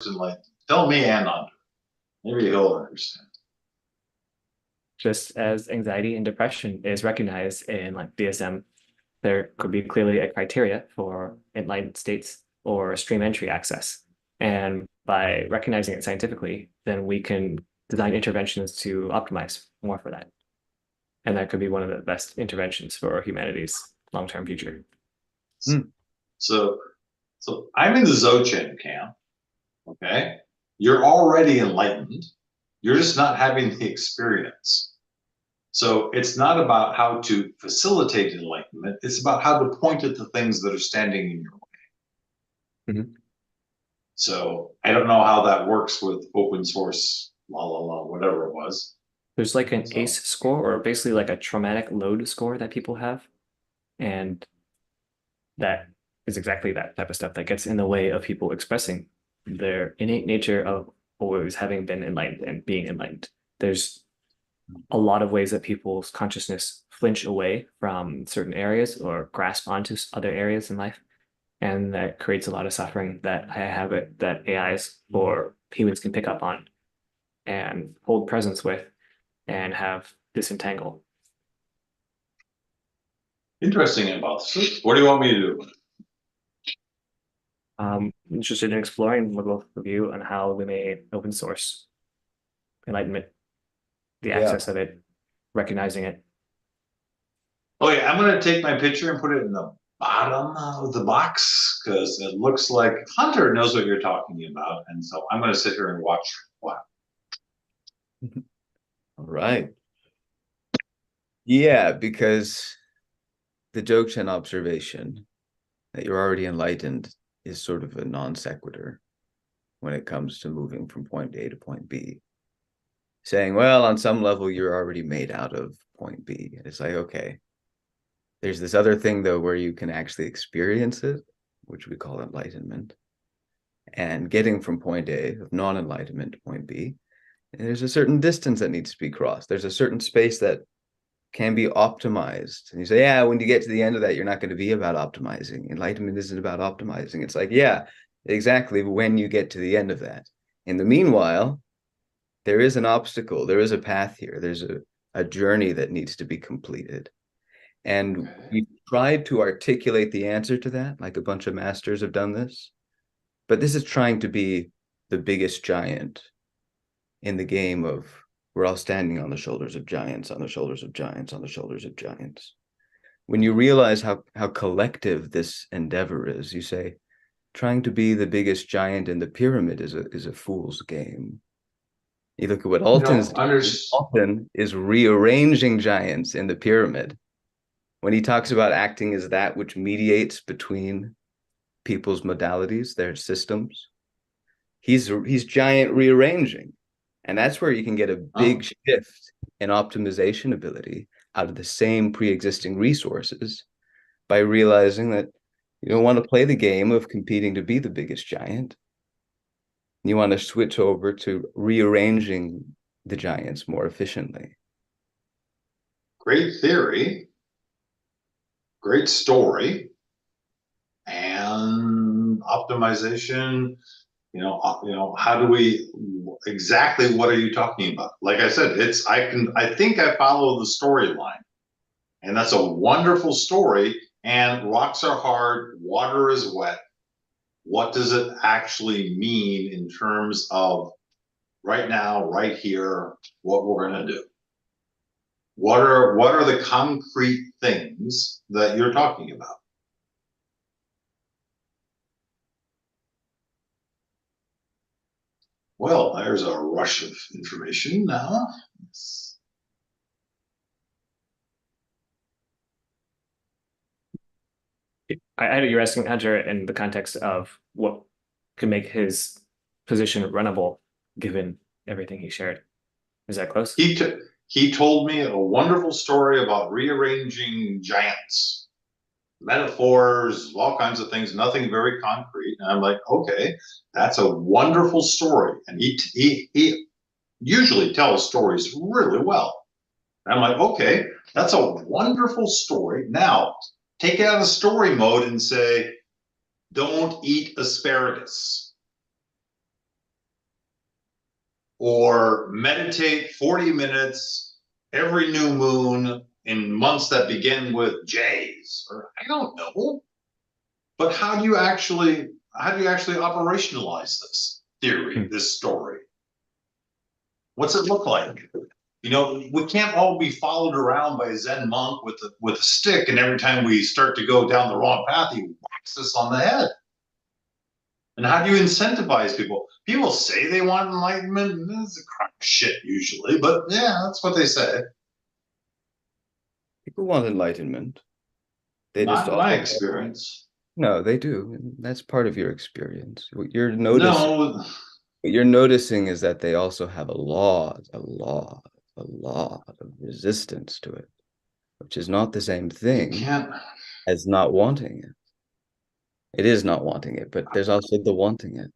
like tell me and Andre. Maybe he'll understand. Just as anxiety and depression is recognized in like DSM, there could be clearly a criteria for enlightened states or stream entry access. And by recognizing it scientifically, then we can design interventions to optimize more for that. And that could be one of the best interventions for humanity's long-term future. Hmm. So so I'm in the Dzogchen camp. Okay. You're already enlightened. You're just not having the experience. So it's not about how to facilitate enlightenment. It's about how to point at the things that are standing in your way. Mhm. So I don't know how that works with open source, la la la, whatever it was. There's like an So ACE score, or basically like a traumatic load score that people have. And that is exactly that type of stuff that gets in the way of people expressing their innate nature of always having been enlightened and being enlightened. There's a lot of ways that people's consciousness flinch away from certain areas or grasp onto other areas in life. And that creates a lot of suffering that I have it that AIs or humans can pick up on and hold presence with and have disentangle. interesting about this. What do you want me to do? Interested in exploring with both of you on how we may open source enlightenment, the Yeah. access of it, recognizing it. Oh yeah, I'm gonna take my picture and put it in the bottom of the box because it looks like Hunter knows what you're talking about, and so I'm gonna sit here and watch. Wow. All right. Yeah, because the Dzogchen observation that you're already enlightened is sort of a non sequitur when it comes to moving from point A to point B. Saying, well, on some level, you're already made out of point B. It's like, okay, there's this other thing, though, where you can actually experience it, which we call enlightenment. And getting from point A of non enlightenment to point B, there's a certain distance that needs to be crossed. There's a certain space that can be optimized. And you say, yeah, when you get to the end of that, you're not going to be about optimizing. Enlightenment isn't about optimizing. It's like, yeah, exactly when you get to the end of that. In the meanwhile, there is an obstacle, there is a path here, there's a journey that needs to be completed. And Okay. we tried to articulate the answer to that, like a bunch of masters have done this. But this is trying to be the biggest giant in the game of we're all standing on the shoulders of giants, on the shoulders of giants, on the shoulders of giants. When you realize how collective this endeavor is, you say, trying to be the biggest giant in the pyramid is a fool's game. You look at what Alton's No, doing. Alton is rearranging giants in the pyramid. When he talks about acting as that which mediates between people's modalities, their systems, he's giant rearranging. And that's where you can get a big oh, shift in optimization ability out of the same pre-existing resources by realizing that you don't want to play the game of competing to be the biggest giant. You want to switch over to rearranging the giants more efficiently. great theory, great story, and optimization. How do we exactly what are you talking about? Like I said, I think I follow the storyline. And that's a wonderful story. And rocks are hard, water is wet. What does it actually mean in terms of right now, right here, what we're going to do? What are the concrete things that you're talking about? Well, there's a rush of information now. I know you're asking Hunter in the context of what could make his position runnable given everything he shared. Is that close? He t- he told me a wonderful story about rearranging giants, metaphors, all kinds of things, nothing very concrete. And I'm like, okay, that's a wonderful story. And he usually tells stories really well. And I'm like, okay, that's a wonderful story. Now take it out of story mode and say, don't eat asparagus. or meditate 40 minutes every new moon in months that begin with J's, or I don't know. But how do you actually operationalize this theory, this story? What's it look like? You know, we can't all be followed around by a Zen monk with a stick, and every time we start to go down the wrong path, he whacks us on the head. And how do you incentivize people? People say they want enlightenment, and that's a crap shit usually, but yeah, that's what they say. People want enlightenment. They just Not in my also experience. no, they do. That's part of your experience. No, What you're noticing is that they also have a law of resistance to it, which is not the same you thing can't. as not wanting it. It is not wanting it, but there's also the wanting it.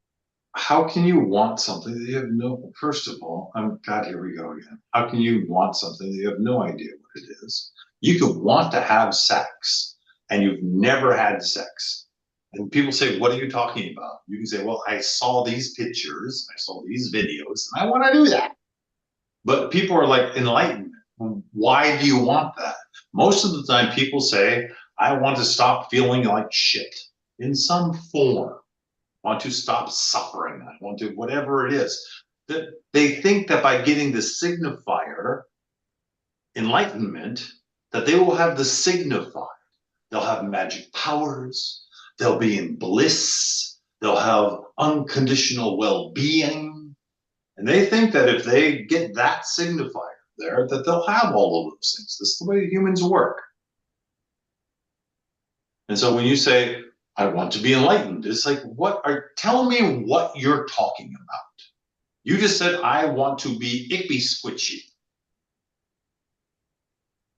How can you want something that you have no? First of all, God, here we go again. How can you want something that you have no idea what it is? You could want to have sex, and you've never had sex. And people say, "What are you talking about?" You can say, "Well, I saw these pictures, I saw these videos, and I want to do that." But people are like, enlightenment. Why do you want that? Most of the time, people say, "I want to stop feeling like shit in some form. I want to stop suffering. I want to," whatever it is. That they think that by getting the signifier enlightenment, that they will have the signifier. They'll have magic powers. They'll be in bliss. They'll have unconditional well-being. And they think that if they get that signifier there, that they'll have all of those things. This is the way humans work. And so when you say, "I want to be enlightened," it's like, tell me what you're talking about. You just said, "I want to be ippy squitchy."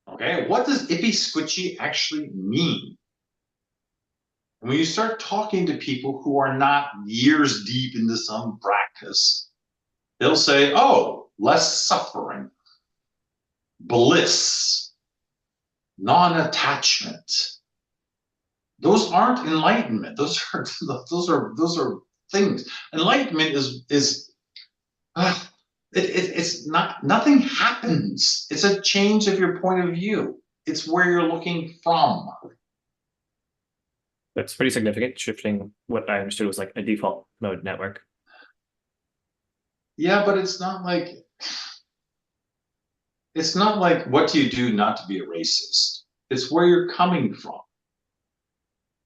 Okay, what does ippy squitchy actually mean? And when you start talking to people who are not years deep into some practice, they'll say, "Oh, less suffering, bliss, non-attachment." Those aren't enlightenment. Those are things. Enlightenment is it's not, nothing happens. It's a change of your point of view. It's where you're looking from. That's pretty significant, shifting what I understood was like a default mode network. Yeah, but it's not like what do you do not to be a racist? It's where you're coming from.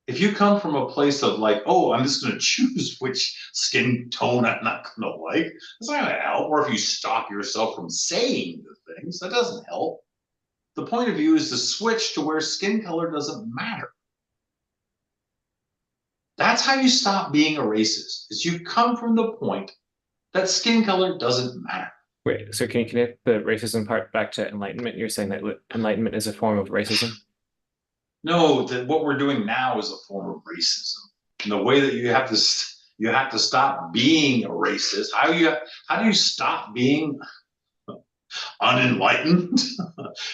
If you come from a place of like, "Oh, I'm just going to choose which skin tone I'm not going to like," it's not going to help. Or if you stop yourself from saying the things, that doesn't help. The point of view is to switch to where skin color doesn't matter. That's how you stop being a racist, is you come from the point that skin color doesn't matter. Wait, so can you connect the racism part back to enlightenment? You're saying that enlightenment is a form of racism? No, that what we're doing now is a form of racism. And the way that you have to stop being a racist. How do you stop being unenlightened?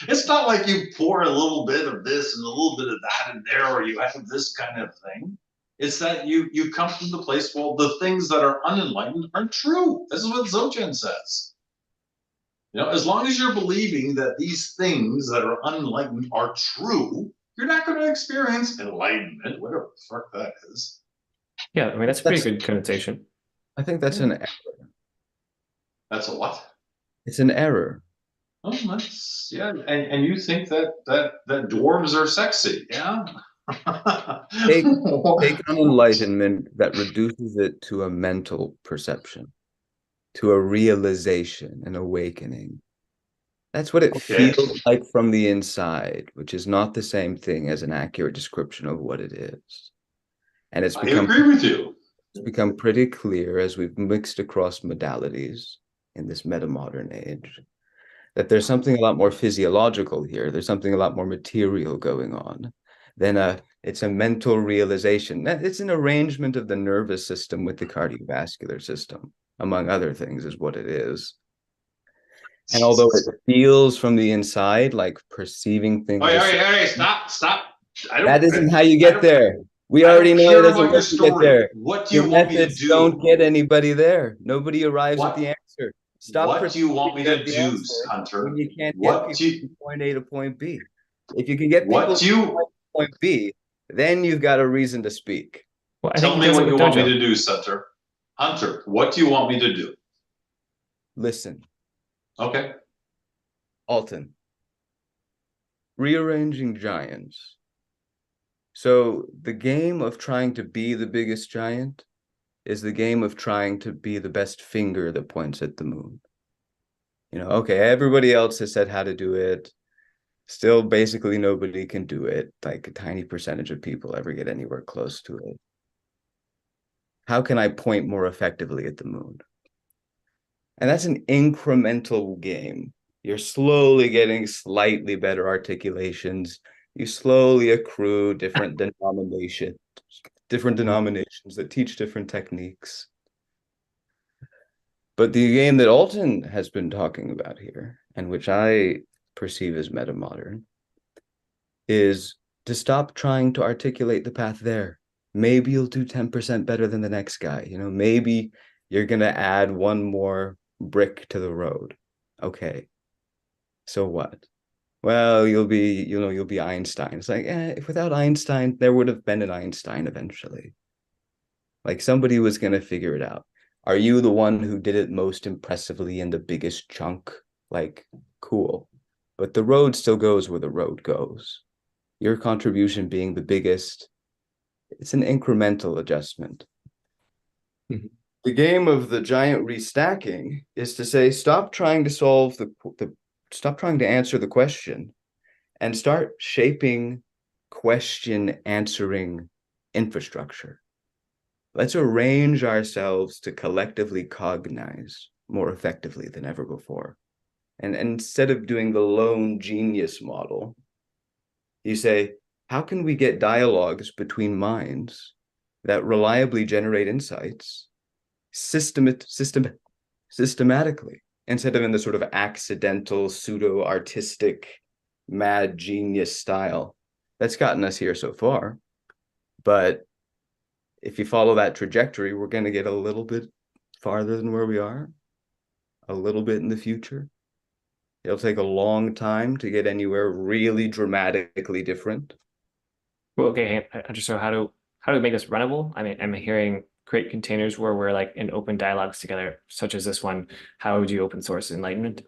It's not like you pour a little bit of this and a little bit of that in there, or you have this kind of thing. It's that you come from the place, well, the things that are unenlightened are true. This is what Dzogchen says. You know, as long as you're believing that these things that are unenlightened are true, you're not going to experience enlightenment, whatever the fuck that is. Yeah, I mean, that's a pretty good connotation. I think that's an error. That's a what? It's an error. Oh, that's, yeah, and you think that dwarves are sexy, yeah? Take an enlightenment that reduces it to a mental perception, to a realization, an awakening. That's what it feels like from the inside, which is not the same thing as an accurate description of what it is. And I agree with you. It's become pretty clear as we've mixed across modalities in this meta-modern age that there's something a lot more physiological here. There's something a lot more material going on than it's a mental realization. It's an arrangement of the nervous system with the cardiovascular system, among other things, is what it is. And although it feels from the inside like perceiving things. Hey, stop. That isn't how you get there. We already know it doesn't get there. What do Your you want me to methods do? don't get anybody there. Nobody arrives at the answer. Stop What do you want me pretending to you have do, the answer when Hunter? you can't get What people do you, from point A to point B. If you can get people what do from you, point B, then you've got a reason to speak. Well, I think tell he me does it what with you want me Dojo. to do, Hunter? Hunter, what do you want me to do? Listen, Okay. Alton, rearranging giants. So the game of trying to be the biggest giant is the game of trying to be the best finger that points at the moon. You know, okay, everybody else has said how to do it. Still, basically nobody can do it. Like a tiny percentage of people ever get anywhere close to it. How can I point more effectively at the moon? And that's an incremental game. You're slowly getting slightly better articulations. You slowly accrue different denominations that teach different techniques. But the game that Alton has been talking about here, and which I perceive as metamodern, is to stop trying to articulate the path there. Maybe you'll do 10% better than the next guy. You know, maybe you're going to add one more brick to the road. Okay. So what? Well, you'll be Einstein. It's like, if without Einstein, there would have been an Einstein eventually. Like somebody was going to figure it out. Are you the one who did it most impressively in the biggest chunk? Like, cool. But the road still goes where the road goes. Your contribution being the biggest, it's an incremental adjustment. Mhm. The game of the giant restacking is to say, stop trying to stop trying to answer the question and start shaping question answering infrastructure. Let's arrange ourselves to collectively cognize more effectively than ever before. And instead of doing the lone genius model, you say, how can we get dialogues between minds that reliably generate insights systematically instead of in the sort of accidental, pseudo-artistic, mad genius style that's gotten us here so far. But if you follow that trajectory, we're going to get a little bit farther than where we are, a little bit in the future. It'll take a long time to get anywhere really dramatically different. Well, okay, so how do we make this runnable? I mean, I'm hearing create containers where we're like in open dialogues together, such as this one. How would you open source enlightenment?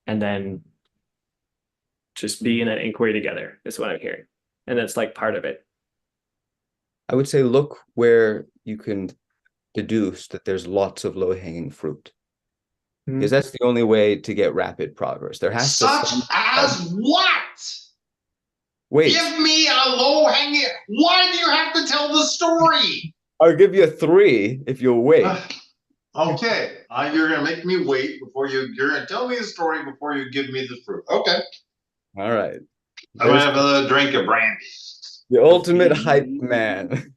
And then just be in an inquiry together is what I'm hearing. And that's like part of it. I would say look where you can deduce that there's lots of low-hanging fruit. Because that's the only way to get rapid progress. There has to Such as what? wait. Give me a low hanging. Why do you have to tell the story? I'll give you a 3 if you'll wait. Okay, you're gonna make me wait before you're gonna tell me a story before you give me the fruit. Okay, All right. I'm gonna There's have a drink of brandy. the ultimate hype man.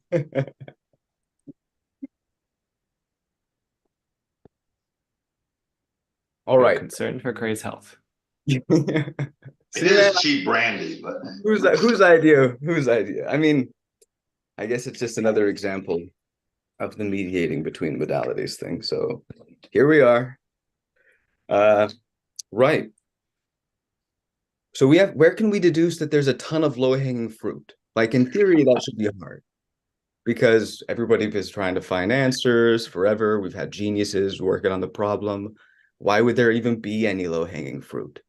All I'm right. concerned for Gray's health. It See, is man, cheap brandy, but whose idea? Whose idea? I mean, I guess it's just another example of the mediating between modalities thing. So here we are. Right. So where can we deduce that there's a ton of low-hanging fruit? Like in theory, that should be hard because everybody is trying to find answers forever. We've had geniuses working on the problem. Why would there even be any low-hanging fruit?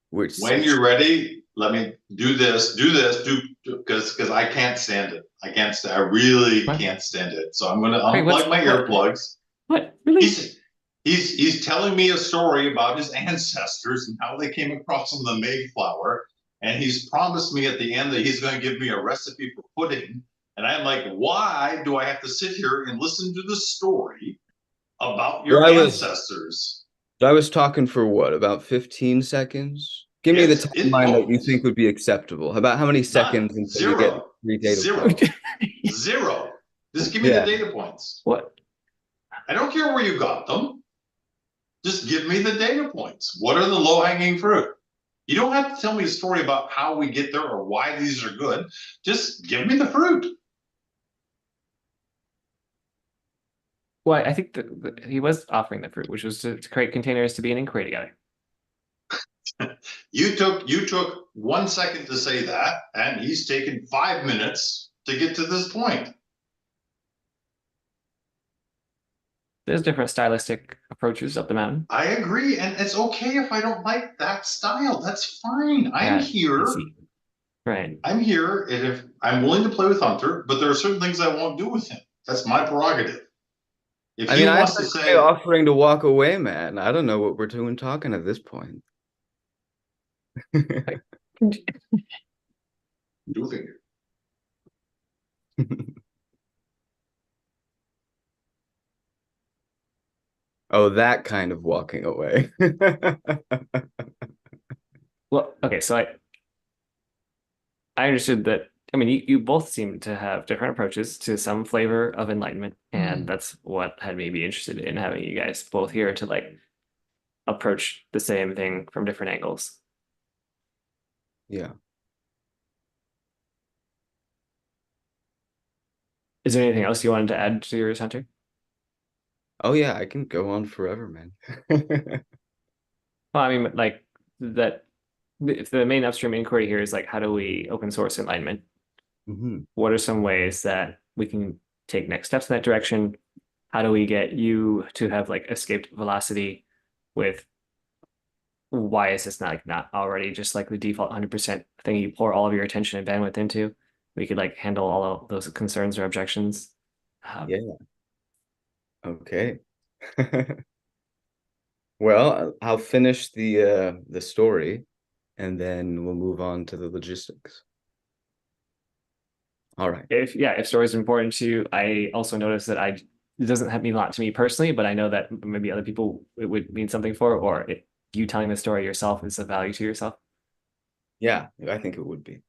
when you're ready, let me do this, because I can't stand it. I really What? can't stand it. So I'm gonna Craig, unplug my earplugs. What? Really? He's telling me a story about his ancestors and how they came across on the Mayflower, and he's promised me at the end that he's going to give me a recipe for pudding. And I'm like, why do I have to sit here and listen to the story about your ancestors? I was talking for what, about 15 seconds? Give me the timeline that you think would be acceptable. About how many seconds until you get 3 data points? Zero. Just give me the data points. What? I don't care where you got them. Just give me the data points. What are the low-hanging fruit? You don't have to tell me a story about how we get there or why these are good. Just give me the fruit. Well, I think that he was offering the fruit, which was to create containers to be an inquiry together. You took 1 second to say that, and he's taken 5 minutes to get to this point. There's different stylistic approaches up the mountain. I agree, and it's okay if I don't like that style. That's fine. I'm Yeah, I here. see. Right. I'm here, and if I'm willing to play with Hunter, but there are certain things I won't do with him. That's my prerogative. If I he mean, I wants to thought you say, were offering to walk away, man. I don't know what we're doing talking at this point. do finger. Oh, that kind of walking away. Well, okay, so I understood that. I mean, you both seem to have different approaches to some flavor of enlightenment, and that's what had me be interested in having you guys both here to like approach the same thing from different angles. Yeah. Is there anything else you wanted to add to yours, Hunter? Oh yeah, I can go on forever, man. Well, I mean, like that. If the main upstream inquiry here is like, how do we open source enlightenment? hmm What are some ways that we can take next steps in that direction? How do we get you to have like escaped velocity with why is this not like not already just like the default 100% thing you pour all of your attention and bandwidth into? We could like handle all of those concerns or objections. Yeah. Okay. Well, I'll finish the story and then we'll move on to the logistics. All right. If stories are important to you, I also notice that it doesn't mean a lot to me personally, but I know that maybe other people it would mean something for, or you telling the story yourself is of value to yourself. Yeah, I think it would be.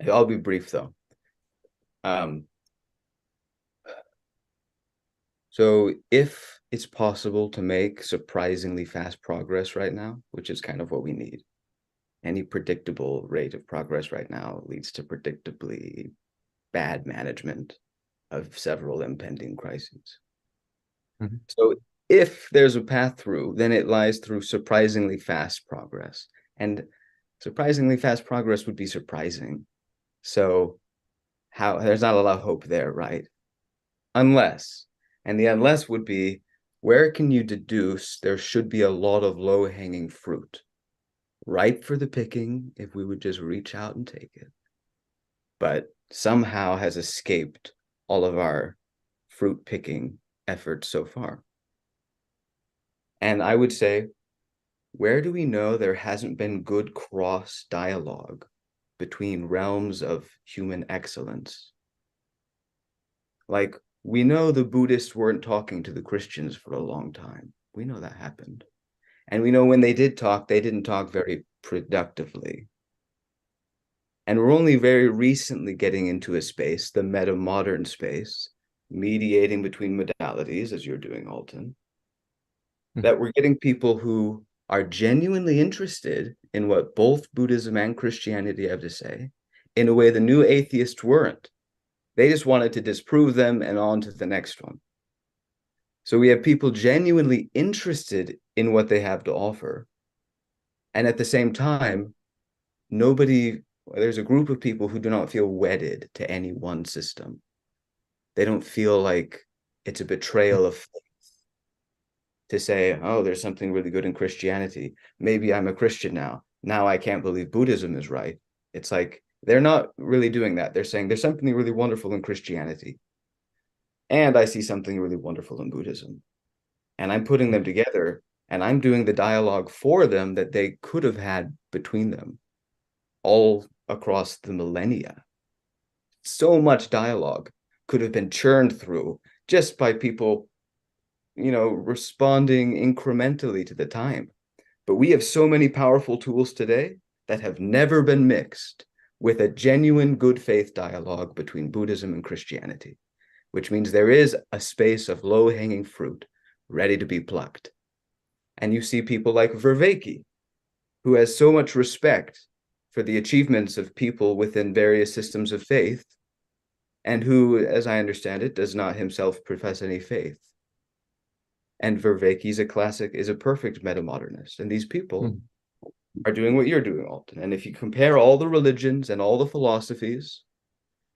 I'll be brief though. Um, so if it's possible to make surprisingly fast progress right now, which is kind of what we need, any predictable rate of progress right now leads to predictably bad management of several impending crises. Mhm. So if there's a path through, then it lies through surprisingly fast progress. And surprisingly fast progress would be surprising. So how there's not a lot of hope there, right? Unless, and the unless would be, where can you deduce there should be a lot of low-hanging fruit, ripe for the picking if we would just reach out and take it, but somehow has escaped all of our fruit picking efforts so far. And I would say, where do we know there hasn't been good cross dialogue between realms of human excellence? Like, we know the Buddhists weren't talking to the Christians for a long time. We know that happened. And we know when they did talk, they didn't talk very productively. And we're only very recently getting into a space, the meta-modern space, mediating between modalities, as you're doing, Alton, that we're getting people who are genuinely interested in what both Buddhism and Christianity have to say in a way the new atheists weren't. They just wanted to disprove them and on to the next one. So we have people genuinely interested in what they have to offer. And at the same time, there's a group of people who do not feel wedded to any one system. They don't feel like it's a betrayal of faith to say, oh, there's something really good in Christianity. Maybe I'm a Christian now. Now I can't believe Buddhism is right. It's like they're not really doing that. They're saying there's something really wonderful in Christianity. And I see something really wonderful in Buddhism. And I'm putting them together and I'm doing the dialogue for them that they could have had between them all across the millennia. So much dialogue could have been churned through just by people, responding incrementally to the time. But we have so many powerful tools today that have never been mixed with a genuine good faith dialogue between Buddhism and Christianity, which means there is a space of low-hanging fruit ready to be plucked. And you see people like Vervaeke, who has so much respect for the achievements of people within various systems of faith, and who, as I understand it, does not himself profess any faith. And Vervaeke is a perfect metamodernist. And these people are doing what you're doing, Alton. And if you compare all the religions and all the philosophies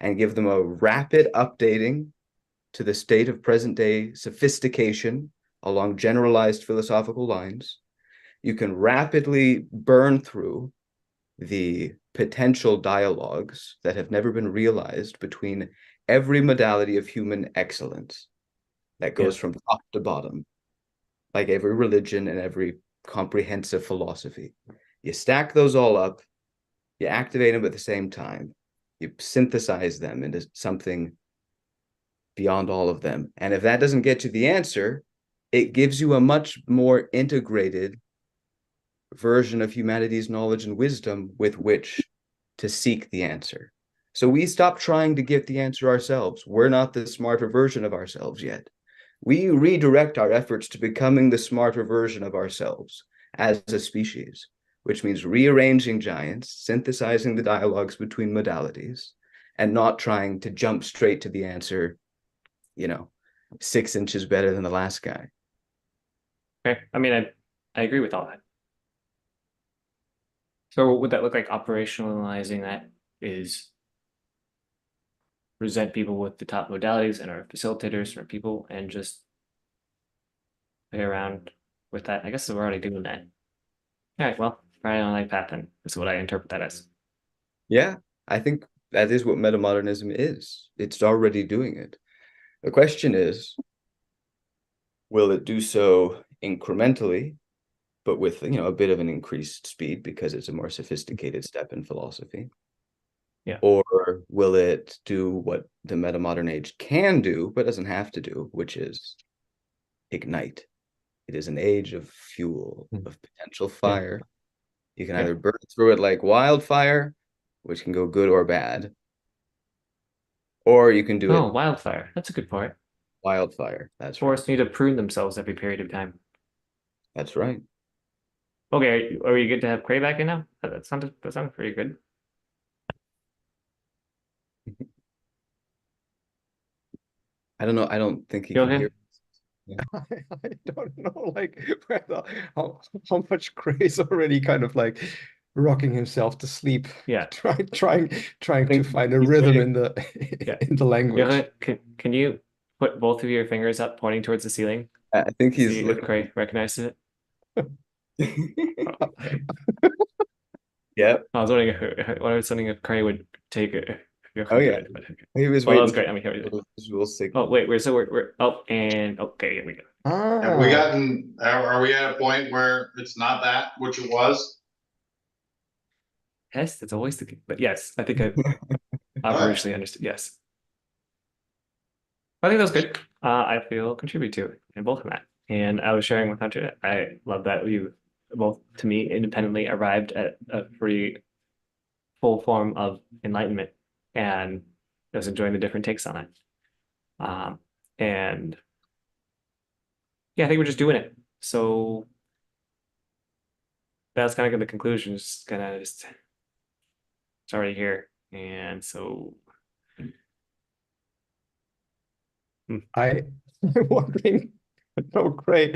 and give them a rapid updating to the state of present day sophistication along generalized philosophical lines, you can rapidly burn through the potential dialogues that have never been realized between every modality of human excellence that goes from top to bottom, like every religion and every comprehensive philosophy. You stack those all up, you activate them at the same time, you synthesize them into something beyond all of them. And if that doesn't get you the answer, it gives you a much more integrated version of humanity's knowledge and wisdom with which to seek the answer. So we stop trying to get the answer ourselves. We're not the smarter version of ourselves yet. We redirect our efforts to becoming the smarter version of ourselves as a species, which means rearranging giants, synthesizing the dialogues between modalities, and not trying to jump straight to the answer, 6 inches better than the last guy. Okay. I mean, I agree with all that. So what would that look like operationalizing that is present people with the top modalities and our facilitators or people and just play around with that? I guess we're already doing that. All right, well, right on that path then. That's what I interpret that as. Yeah, I think that is what metamodernism is. It's already doing it. The question is, will it do so incrementally, but with a bit of an increased speed because it's a more sophisticated step in philosophy? Yeah. Or will it do what the metamodern age can do, but doesn't have to do, which is ignite? It is an age of fuel, of potential fire. You can either burn through it like wildfire, which can go good or bad, or you can do it wildfire. That's a good point. wildfire. That's Forests right. need to prune themselves every period of time. That's right. Okay, are we good to have Cray back in now? That sounded pretty good. I don't know. I don't think he You can okay? hear. I don't know, like how much Gray's already kind of like rocking himself to sleep, Yeah. trying to think find a he's rhythm ready. in the Yeah. in the language. Johan, can you put both of your fingers up pointing towards the ceiling? I think he's See if looking. Cray recognizes it. Oh, okay. Yep. I was wondering if something if Cray would take it. Oh yeah. But okay. He was Well, that waiting was great. for I mean, here we go. visual signal. Oh wait, we're and okay, here we go. Have we Ah, gotten, are we at a point where it's not that, which it was? Yes, that's always the but yes, I think I operationally understood. Yes. I think that was good. I feel contribute to it in both of that. And I was sharing with Hunter. I love that you both, to me, independently arrived at a pretty full form of enlightenment, and I was enjoying the different takes on it. And yeah, I think we're just doing it. So that's kind of the conclusion. Just kind of just it's already here, and so I'm wondering. No, Gray.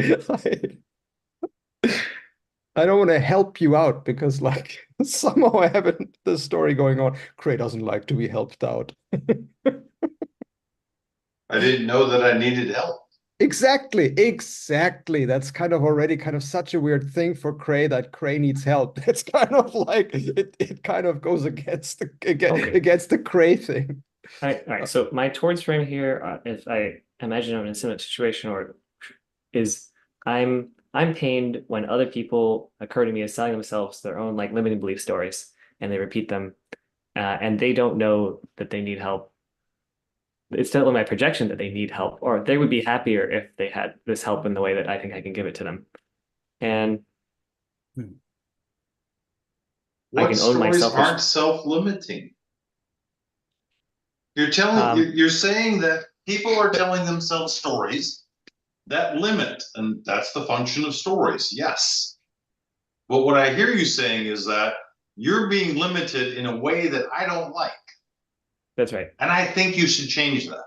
I don't want to help you out because like somehow I have the story going on. Gray doesn't like to be helped out. I didn't know that I needed help. Exactly. That's kind of already kind of such a weird thing for Cray that Cray needs help. It's kind of like it kind of goes against against the Cray thing. all right. So my towards frame here, if I imagine I'm in a similar situation, or is I'm pained when other people occur to me as selling themselves their own like limiting belief stories, and they repeat them, and they don't know that they need help. It's still in my projection that they need help, or they would be happier if they had this help in the way that I think I can give it to them. And I What can own my stories selfish. aren't self-limiting? You're telling, you're saying that people are telling themselves stories that limit, and that's the function of stories, yes. But what I hear you saying is that you're being limited in a way that I don't like. That's right. And I think you should change that.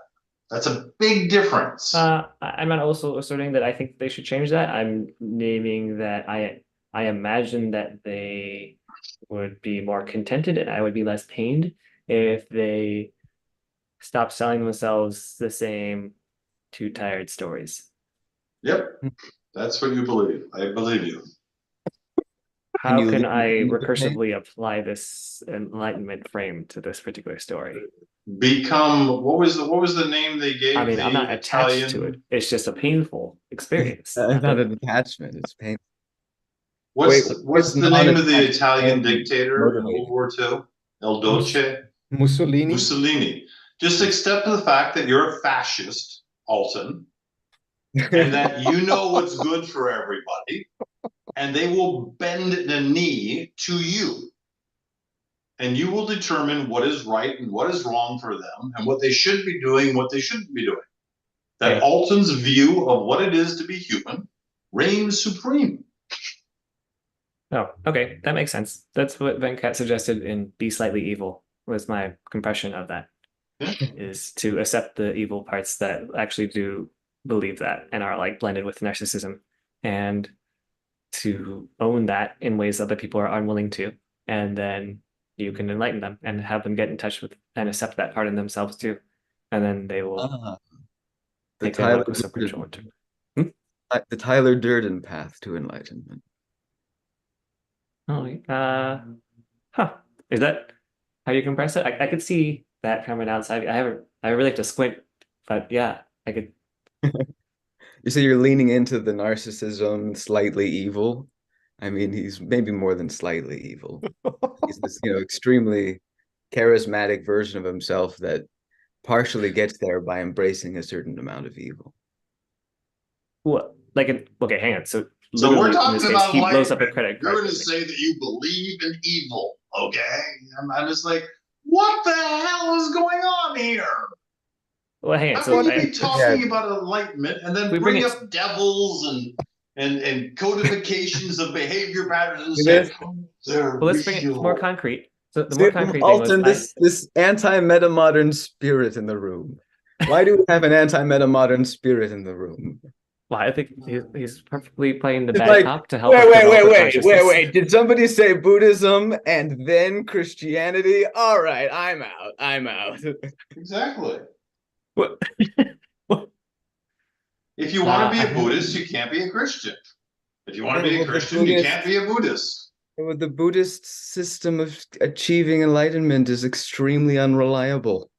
That's a big difference. I'm not also asserting that I think they should change that. I'm naming that I imagine that they would be more contented and I would be less pained if they stop selling themselves the same two tired stories. Yep, that's what you believe. I believe you. How you can lean I into the pain? recursively apply this enlightenment frame to this particular story? Become what was the name they gave I mean, the I'm not attached to it. Italian? It's just a painful experience. It's not an attachment, it's pain. What's Wait, what's it's the name of the non-attached Italian pain dictator in World motivating. War II? El Mus- Duce? Mussolini. Mussolini. Just accept the fact that you're a fascist, Alton, and that you know what's good for everybody, and they will bend the knee to you. And you will determine what is right and what is wrong for them, and what they should be doing, what they shouldn't be doing. That Okay. Alton's view of what it is to be human reigns supreme. Oh, okay, that makes sense. That's what Venkat suggested in Be Slightly Evil, was my compression of that, Yeah. is to accept the evil parts that actually do believe that and are like blended with narcissism, and to own that in ways other people are unwilling to. And then you can enlighten them and have them get in touch with and accept that part in themselves too. And then they will Ah, the take their Tyler locus of control Durden, into. the Tyler Durden path to enlightenment. Oh, huh. Is that how you compress it? I could see that from an outside. I really have to squint, but yeah, I could. You say you're leaning into the narcissism, slightly evil. I mean, he's maybe more than slightly evil. He's this, extremely charismatic version of himself that partially gets there by embracing a certain amount of evil. What? Okay, hang on. So So we're literally in this talking case, about he blows up a enlightenment. credit You're card going to company. say that you believe in evil, okay? And I'm just like, what the hell is going on here? Well, hang on. How So can you be Yeah. talking about enlightenment and then We bring bring it. up devils and codifications of behavior patterns and say This, they're Well, let's bring it more real? concrete. So the more see, concrete thing was Alton, this anti-meta-modern spirit in the room. Why do we have an anti-meta-modern spirit in the room? well, I think he's perfectly playing the It's bad like, cop to help us develop a consciousness. wait. Did somebody say Buddhism and then Christianity? All right, I'm out. Exactly. What? If you want to be I a have- Buddhist, you can't be a Christian. If you want to Yeah, be a well, the Christian, you can't be a Buddhist. Well, the Buddhist system of achieving enlightenment is extremely unreliable.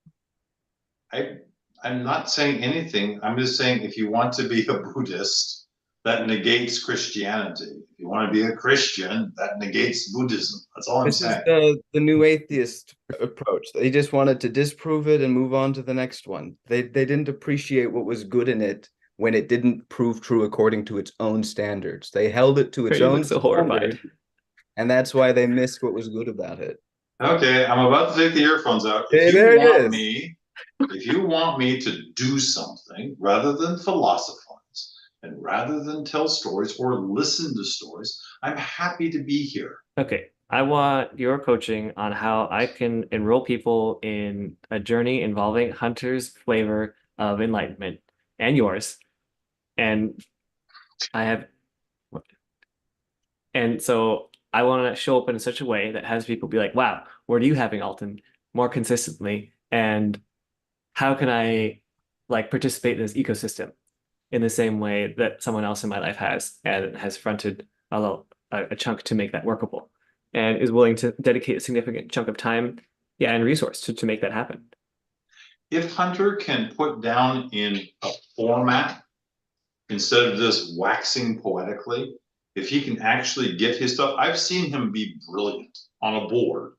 I'm not saying anything. I'm just saying if you want to be a Buddhist, that negates Christianity. If you want to be a Christian, that negates Buddhism. That's all I'm This is saying. the new atheist approach. They just wanted to disprove it and move on to the next one. They didn't appreciate what was good in it when it didn't prove true according to its own standards. They held it to its You own look so horrified. standard, and that's why they missed what was good about it. Okay, I'm about to take the earphones out. Hey, If there you it want is. me, if you want me to do something rather than philosophize and rather than tell stories or listen to stories, I'm happy to be here. Okay, I want your coaching on how I can enroll people in a journey involving Hunter's flavor of enlightenment and yours. And I have, and so I want to show up in such a way that has people be like, wow, what are you having, Alton, more consistently? And how can I like participate in this ecosystem in the same way that someone else in my life has and has fronted a chunk to make that workable and is willing to dedicate a significant chunk of time, yeah, and resource to make that happen. If Hunter can put down in a format instead of just waxing poetically, if he can actually get his stuff, I've seen him be brilliant on a board.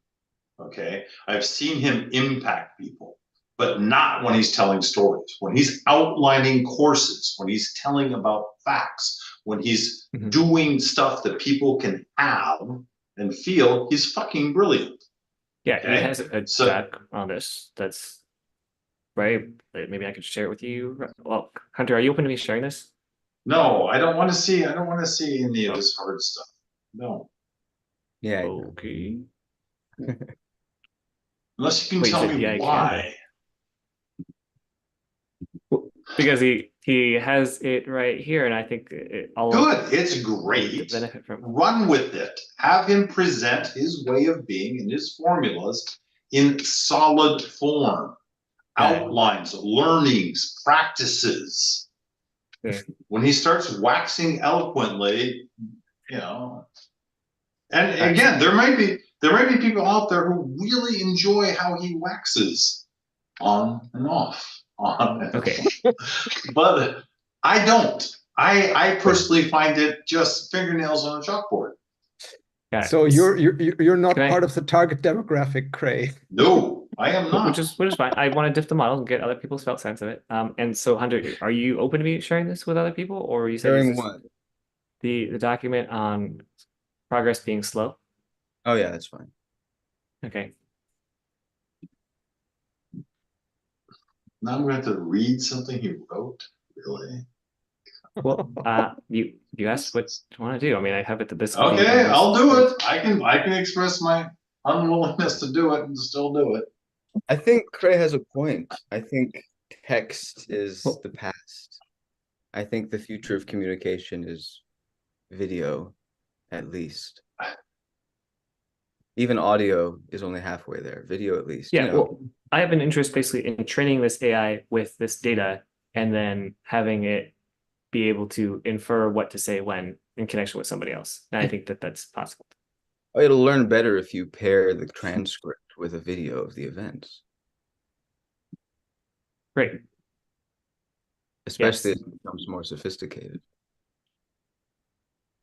Okay. I've seen him impact people, but not when he's telling stories, when he's outlining courses, when he's telling about facts, when he's doing stuff that people can have and feel. He's fucking brilliant. Yeah, Okay? he has a deck on this that's right. Maybe I could share it with you. Well, Hunter, are you open to me sharing this? No, I don't want to see any of this hard stuff. No. Yeah. Okay. Unless you can Wait, you tell said me AI can, why. because he has it right here, and I think all of Good, it's the great. benefit from. Run with it. Have him present his way of being and his formulas in solid form. Yeah. Outlines, learnings, practices. Yeah. When he starts waxing eloquently, you know, and All right, so- again, there might be people out there who really enjoy how he waxes on and off, on and Okay. off. But I don't. I personally find it just fingernails on a chalkboard. Got it. So you're not Can I- part of the target demographic, Cray. No, I am not. Which is fine. I want to diff the model and get other people's felt sense of it. And so Hunter, are you open to me sharing this with other people, or you said Sharing this is what? the document on progress being slow? Oh yeah, that's fine. Okay. Now I'm going to have to read something he wrote. Really? Well, you asked what you want to do. I mean, I have it to this. Okay, I'll do it. I can express my unwillingness to do it and still do it. I think Cray has a point. I think text is Well- the past. I think the future of communication is video, at least. Even audio is only halfway there. Video, at least. Yeah. You know. Well, I have an interest basically in training this AI with this data and then having it be able to infer what to say when in connection with somebody else. And I think that that's possible. Oh, it'll learn better if you pair the transcript with a video of the events, Great. especially Yes. as it becomes more sophisticated.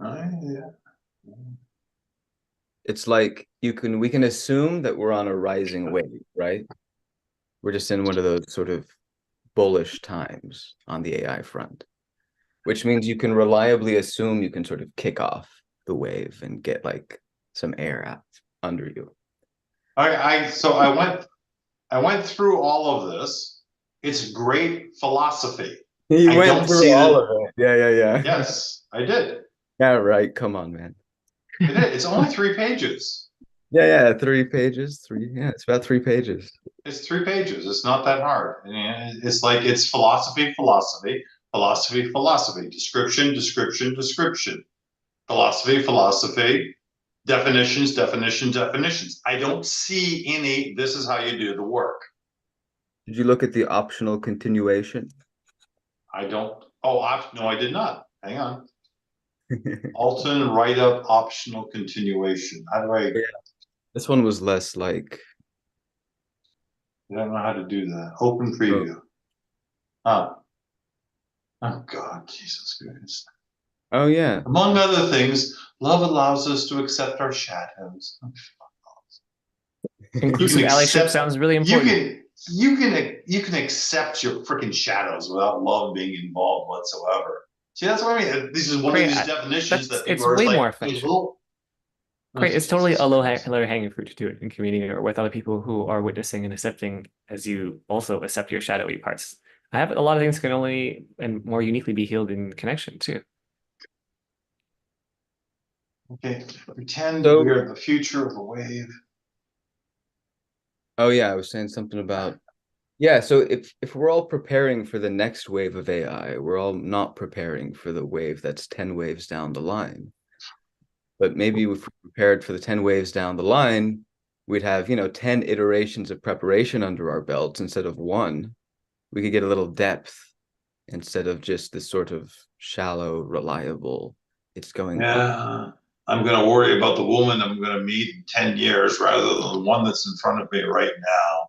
Yeah. It's like we can assume that we're on a rising wave, right? We're just in one of those sort of bullish times on the AI front, which means you can reliably assume you can sort of kick off the wave and get like some air out under you. So I went through all of this. It's great philosophy. You I went don't through see all that- of it. Yeah. Yes, I did. Yeah, right. Come on, man. I did. It's only 3 pages. Yeah. 3 pages. Yeah, it's about 3 pages. It's 3 pages. It's not that hard. It's like it's philosophy, philosophy, philosophy, philosophy, description, description, description, philosophy, philosophy, definitions, definitions, definitions. I don't see any, this is how you do the work. Did you look at the optional continuation? I don't, no, I did not. Hang on. Alton write-up optional continuation. How do I This one was less like, don't know how to do that. Open preview. Oh God, Jesus Christ. oh yeah. Among other things, love allows us to accept our shadows. Inclusive allyship accept- sounds really important. You can accept your freaking shadows without love being involved whatsoever. See, that's what I mean. This is one of these definitions that people it's are way like, more "Hey, effective. little-" Great. It's totally a low hanging fruit to do it in community or with other people who are witnessing and accepting as you also accept your shadowy parts. I have a lot of things can only and more uniquely be healed in connection too. Okay, pretend So- we are the future of the wave. Oh yeah, I was saying something about, yeah, so if we're all preparing for the next wave of AI, we're all not preparing for the wave that's 10 waves down the line. But maybe if we prepared for the 10 waves down the line, we'd have, 10 iterations of preparation under our belts instead of one. We could get a little depth instead of just this sort of shallow, reliable, it's going up. Yeah, I'm gonna worry about the woman I'm gonna meet in 10 years rather than the one that's in front of me right now.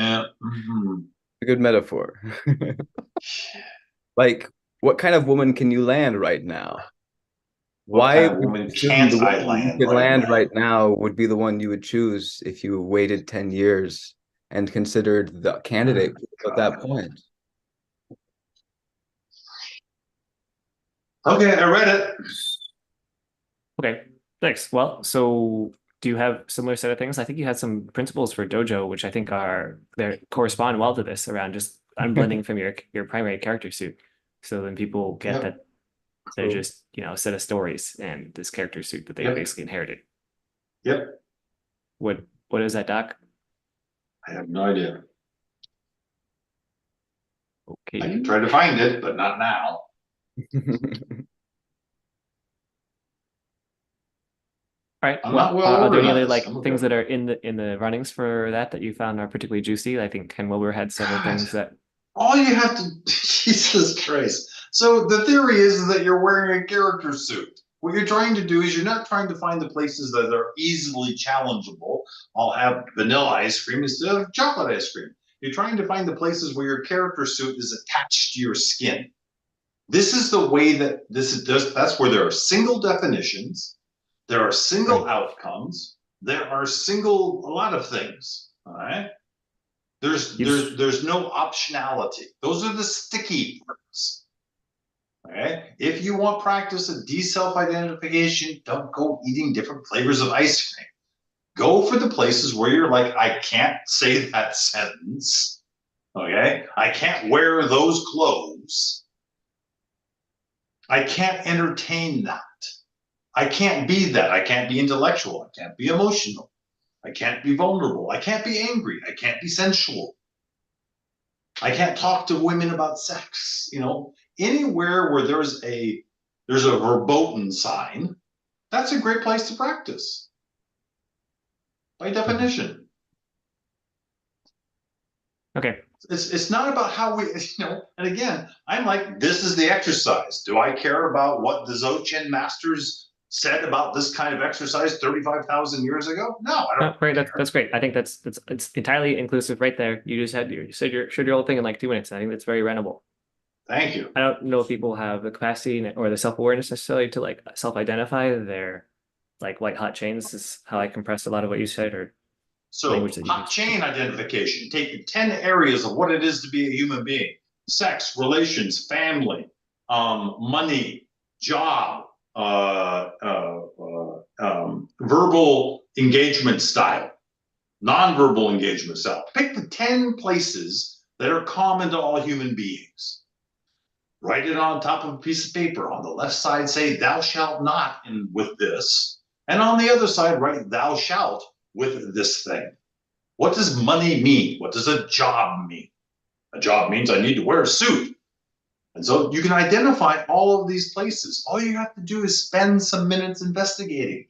Yeah. Mhm. A good metaphor. Like, what kind of woman can you land right now? What Why kind of would you woman assume can't the I one you land could right land now? right now would be the one you would choose if you waited 10 years and considered the candidate at that point? Okay, I read it. Okay, thanks. Well, so do you have similar set of things? I think you had some principles for Dojo, which I think they correspond well to this around just unblending from your primary character suit. So then people get Yep. that they're Cool. just, a set of stories and this character suit that they Yep. basically inherited. Yep. What is that, Doc? I have no idea. I Okay. can try to find it, but not now. All right. I'm Well, not well are there any other organized. like I'm things okay. that are in the runnings for that you found are particularly juicy? I think Ken Wilber had several God. things that. All you have to, Jesus Christ. So the theory is that you're wearing a character suit. What you're trying to do is you're not trying to find the places that are easily challengeable. I'll have vanilla ice cream instead of chocolate ice cream. You're trying to find the places where your character suit is attached to your skin. This is the way that this is. That's where there are single definitions, there are single Right. outcomes, there are single a lot of things. All right. Yes. There's no optionality. Those are the sticky parts. Okay. If you want practice of self-identification, don't go eating different flavors of ice cream. Go for the places where you're like, I can't say that sentence. Okay. I can't wear those clothes. I can't entertain that. I can't be that. I can't be intellectual. I can't be emotional. I can't be vulnerable. I can't be angry. I can't be sensual. I can't talk to women about sex. Anywhere where there's a verboten sign, that's a great place to practice by definition. Okay. It's not about how we, and again, I'm like, this is the exercise. Do I care about what the Dzogchen masters said about this kind of exercise 35,000 years ago? No, I don't Right. care. That's great. I think that's it's entirely inclusive right there. You said your whole thing in like 2 minutes. I think that's very rentable. Thank you. I don't know if people have the capacity or the self-awareness necessarily to like self-identify their like white hot chains is how I compressed a lot of what you said or language So that you hot used. chain identification, take 10 areas of what it is to be a human being: sex, relations, family, money, job, verbal engagement style, nonverbal engagement style. Pick the 10 places that are common to all human beings. Write it on top of a piece of paper. On the left side, say, thou shalt not, and with this. And on the other side, write, thou shalt with this thing. What does money mean? What does a job mean? A job means I need to wear a suit. And so you can identify all of these places. All you have to do is spend some minutes investigating.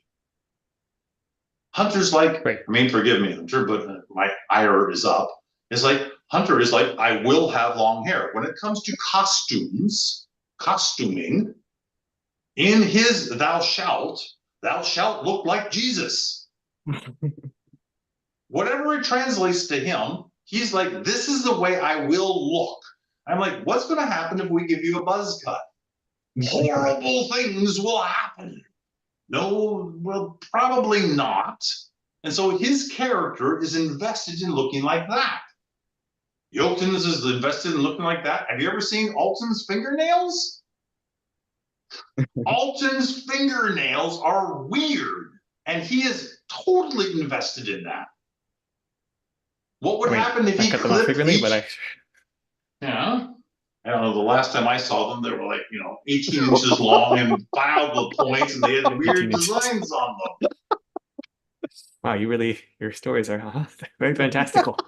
Hunter's like, Right. I mean, forgive me, Hunter, but my ire is up. It's like, Hunter is like, I will have long hair. When it comes to costuming, in his thou shalt look like Jesus. Whatever it translates to him, he's like, this is the way I will look. I'm like, what's going to happen if we give you a buzz cut? Horrible things will happen. No, well, probably not. And so his character is invested in looking like that. Jotun's is invested in looking like that. Have you ever seen Alton's fingernails? Alton's fingernails are weird, and he is totally invested in that. What would happen if I he cut them off clipped frequently, each? but I Yeah. I don't know. The last time I saw them, they were like, 18 inches long and filed with points, and they had 18 weird inches. designs on them. Wow, your stories are very fantastical.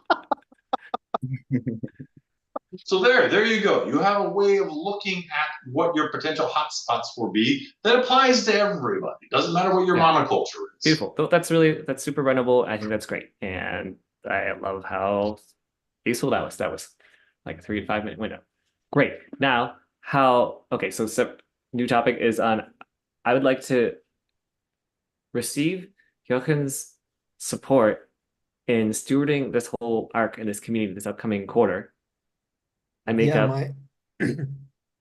So there you go. You have a way of looking at what your potential hotspots will be that applies to everybody. It doesn't matter what your Yeah. monoculture is. Beautiful. That's super runnable. I think that's great. And I love how useful that was. That was like a 3 to 5 minute window. Great. Now, okay, so new topic is on, I would like to receive Jochen's support in stewarding this whole arc in this community this upcoming quarter. I make up.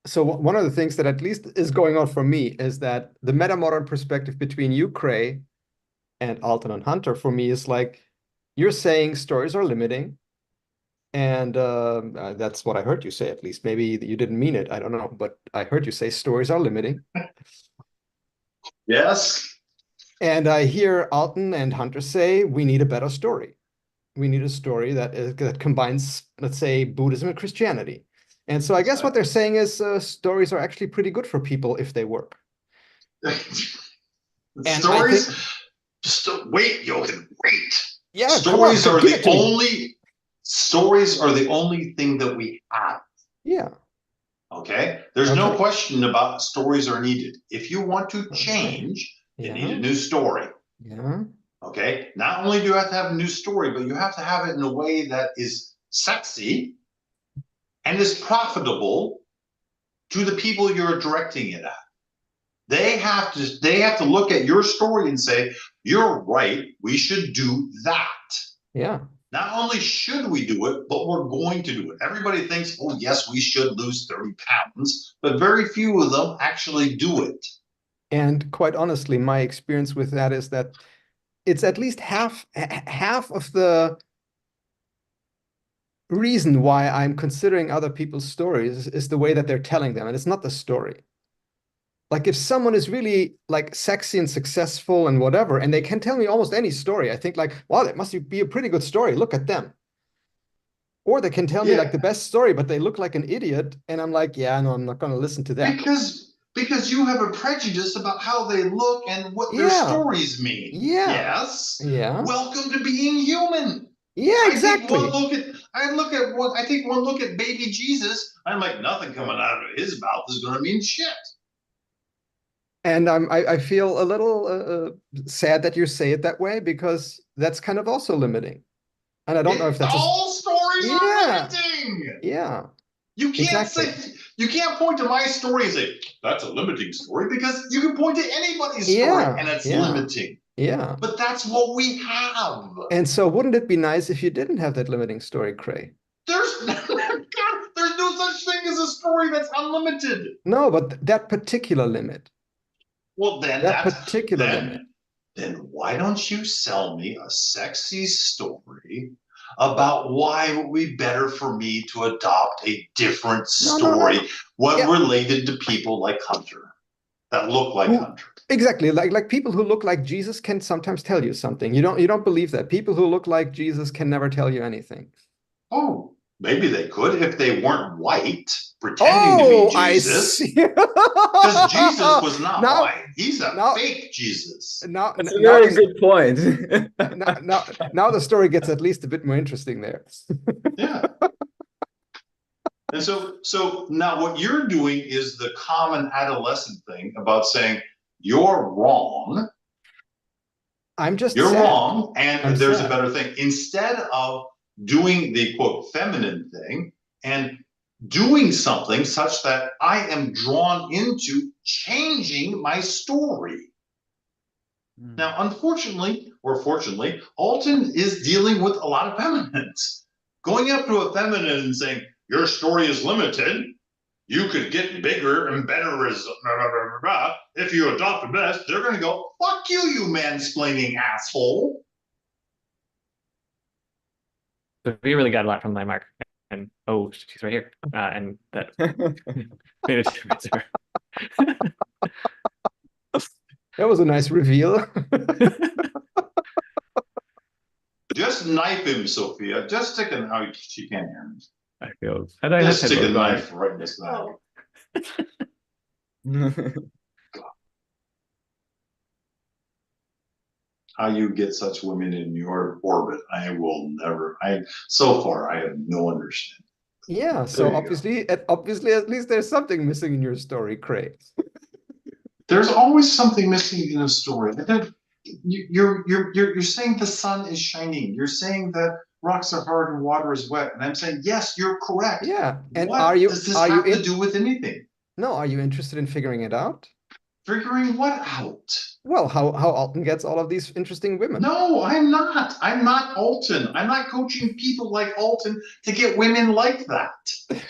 So one of the things that at least is going on for me is that the meta-modern perspective between you, Cray, and Alton and Hunter for me is like, you're saying stories are limiting. And that's what I heard you say, at least. Maybe you didn't mean it. I don't know. But I heard you say stories are limiting. Yes. And I hear Alton and Hunter say, we need a better story. We need a story that combines, let's say, Buddhism and Christianity. And so I guess what they're saying is stories are actually pretty good for people if they work. Stories? Wait, Jochen, wait. Yeah, stories come on, are the only stories are the only thing that we have. Yeah. Okay, there's no Okay. question about stories are needed. If you want to Okay. change, you need Yeah. a new story. Yeah. Okay, not only do you have to have a new story, but you have to have it in a way that is sexy and is profitable to the people you're directing it at. They have to look at your story and say, you're right, we should do that. Yeah. Not only should we do it, but we're going to do it. Everybody thinks, oh, yes, we should lose 30 pounds, but very few of them actually do it. And quite honestly, my experience with that is that it's at least half of the reason why I'm considering other people's stories is the way that they're telling them, and it's not the story. Like if someone is really like sexy and successful and whatever, and they can tell me almost any story, I think like, wow, that must be a pretty good story. Look at them. Or they can tell me like the best story, but they look like an idiot, and I'm like, yeah, no, I'm not going to listen to that. Because you have a prejudice about how they look and what their stories mean. Yeah. Yes. Yeah. Welcome to being human. Yeah, exactly. I take one look at baby Jesus. I'm like, nothing coming out of his mouth is going to mean shit. And I feel a little sad that you say it that way, because that's kind of also limiting. And I don't know if that's all stories are limiting. Yeah. You can't you can't point to my story and say that's a limiting story, because you can point to anybody's story and it's limiting. Yeah. But that's what we have. And so wouldn't it be nice if you didn't have that limiting story, Cray? There's no such thing as a story that's unlimited. No, but that particular limit. Well, then that particular limit. Then why don't you sell me a sexy story about why it would be better for me to adopt a different story related to people like Hunter, that look like Hunter? Exactly. Like people who look like Jesus can sometimes tell you something. You don't believe that. People who look like Jesus can never tell you anything. Oh, maybe they could if they weren't white, pretending to be Jesus. Because Jesus was not white. He's a fake Jesus. That's a very good point. now the story gets at least a bit more interesting there. Yeah. And so now what you're doing is the common adolescent thing about saying you're wrong. You're wrong, and there's a better thing. Instead of doing the quote feminine thing and doing something such that I am drawn into changing my story. Now, unfortunately, or fortunately, Alton is dealing with a lot of feminines. Going up to a feminine and saying, your story is limited, you could get bigger and better as blah, blah, blah, blah. If you adopt the best, they're going to go, fuck you, you mansplaining asshole. So we really got a lot from my mark. And oh, she's right here. And that made a difference. That was a nice reveal. Just knife him, Sophia. Just stick a knife. She can't hear me. I feel. Just stick a knife right in this back. How you get such women in your orbit, I will never. So far, I have no understanding. Yeah. So obviously, at least there's something missing in your story, Craig. There's always something missing in a story. You're saying the sun is shining. You're saying that rocks are hard and water is wet. And I'm saying, yes, you're correct. Yeah. And what does this have to do with anything? No, are you interested in figuring it out? Figuring what out? Well, how Alton gets all of these interesting women. No, I'm not. I'm not Alton. I'm not coaching people like Alton to get women like that.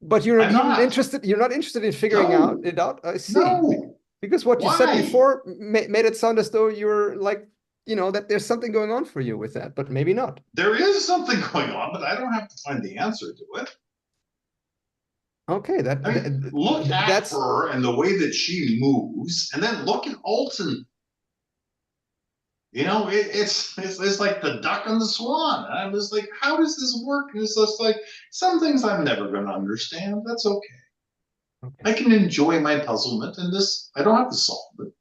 But you're not interested. You're not interested in figuring it out. I see. No. Because what you said before made it sound as though you're like, that there's something going on for you with that, but maybe not. There is something going on, but I don't have to find the answer to it. Okay, look at her and the way that she moves, and then look at Alton. It's like the duck and the swan. And I'm just like, how does this work? And it's just like some things I'm never going to understand. That's okay. I can enjoy my puzzlement, and I don't have to solve it.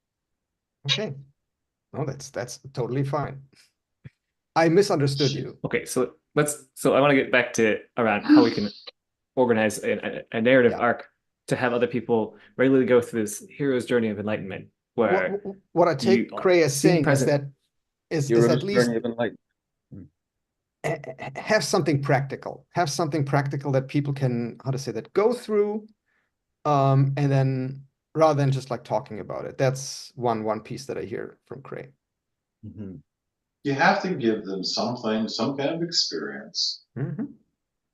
Okay. No, that's totally fine. I misunderstood you. Okay, so So I want to get back to around how we can organize a narrative Yeah. arc to have other people regularly go through this hero's journey of enlightenment, where What I you take Cray as seem saying is present. that is Hero's at least journey of enlightenment. have something practical. Have something practical that people can, how to say that, go through, and then rather than just like talking about it. That's one piece that I hear from Cray. Mhm. You have to give them something, some kind of experience Mm-hmm.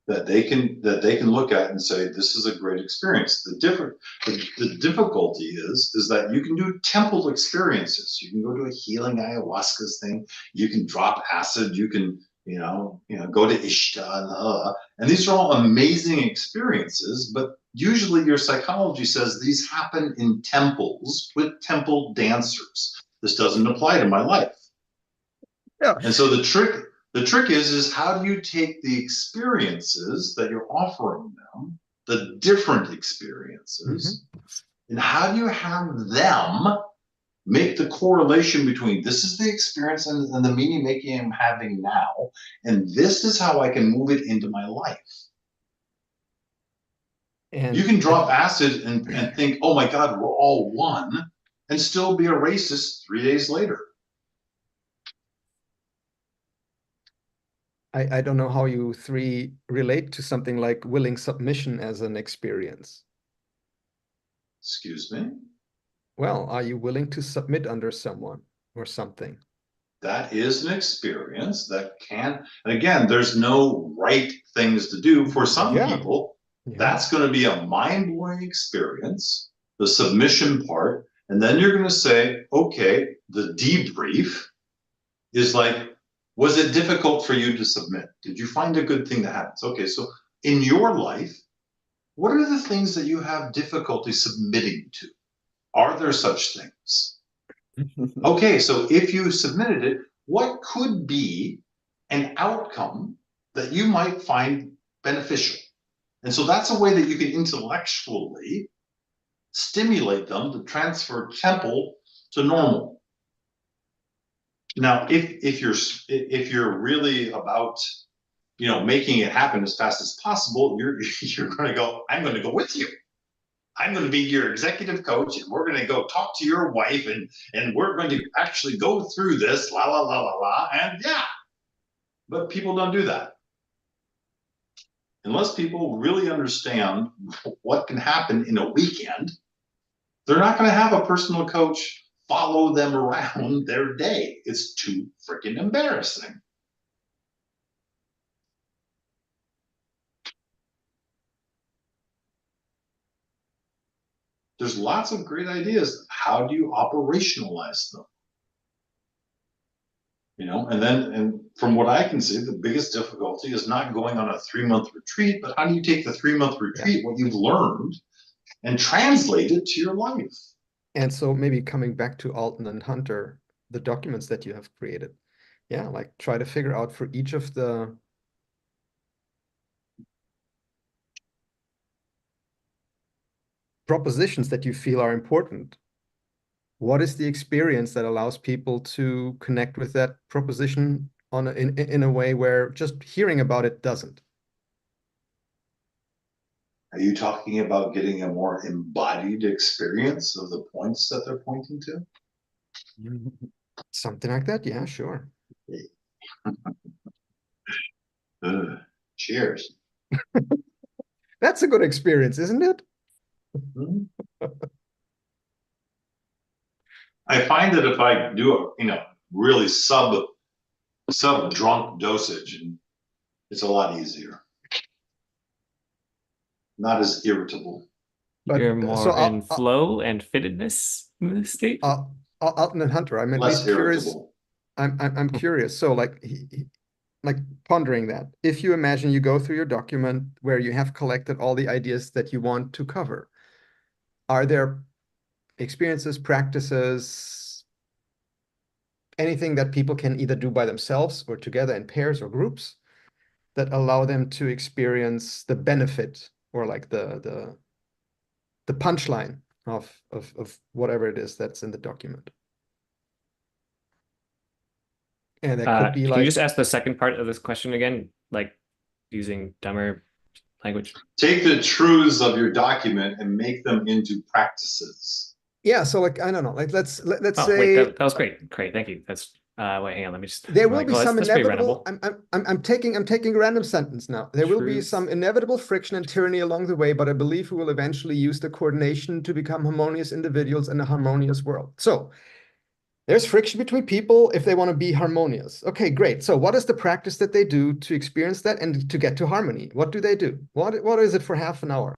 that they can look at and say, this is a great experience. The difficulty is that you can do temple experiences. You can go to a healing ayahuasca thing, you can drop acid, you can go to Ishta, and these are all amazing experiences, but usually your psychology says these happen in temples with temple dancers. This doesn't apply to my life. Yeah. And so the trick is how do you take the experiences that you're offering them, the different experiences, and how do you have them make the correlation between this is the experience and the meaning making I'm having now, and this is how I can move it into my life. And you can drop acid and think, oh my God, we're all one, and still be a racist 3 days later. I don't know how you three relate to something like willing submission as an experience. Excuse me? Well, are you willing to submit under someone or something? That is an experience that can, and again, there's no right things to do. For some people, that's going to be a mind-blowing experience, the submission part. And then you're going to say, okay, the debrief is like, was it difficult for you to submit? Did you find a good thing that happens? Okay, so in your life, what are the things that you have difficulty submitting to? Are there such things? Okay, so if you submitted it, what could be an outcome that you might find beneficial? And so that's a way that you can intellectually stimulate them to transfer temple to normal. Now, if you're really about making it happen as fast as possible, you're going to go, I'm going to go with you. I'm going to be your executive coach, and we're going to go talk to your wife, and we're going to actually go through this, la la la la la, and yeah. But people don't do that. Unless people really understand what can happen in a weekend, they're not going to have a personal coach follow them around their day. It's too freaking embarrassing. There's lots of great ideas. How do you operationalize them? And from what I can see, the biggest difficulty is not going on a 3-month retreat, but how do you take the 3-month retreat, what you've learned, and translate it to your life? And so maybe coming back to Alton and Hunter, the documents that you have created. Yeah, like try to figure out for each of the propositions that you feel are important. What is the experience that allows people to connect with that proposition in a way where just hearing about it doesn't? Are you talking about getting a more embodied experience of the points that they're pointing to? Something like that, yeah, sure. Cheers. That's a good experience, isn't it? I find that if I do a really sub drunk dosage, and it's a lot easier. Not as irritable. But You're more in flow and fittedness state. Alton and Hunter, I'm at Less least curious. irritable. I'm curious. So like like pondering that. If you imagine you go through your document where you have collected all the ideas that you want to cover, are there experiences, practices, anything that people can either do by themselves or together in pairs or groups that allow them to experience the benefit or like the punchline of whatever it is that's in the document? And that could be Can like, you just ask the second part of this question again? like using dumber language? Take the truths of your document and make them into practices. Yeah, so like I don't know, like let's Oh, wait, say that was great. Great, thank you. That's wait, hang on, let me just there I'm will like, be oh, some that's pretty inevitable. readable. I'm taking a random sentence now. There will be some Truths. inevitable friction and tyranny along the way, but I believe we will eventually use the coordination to become harmonious individuals in a harmonious world. So there's friction between people if they want to be harmonious. Okay, great. So what is the practice that they do to experience that and to get to harmony? What do they do? What is it for half an hour?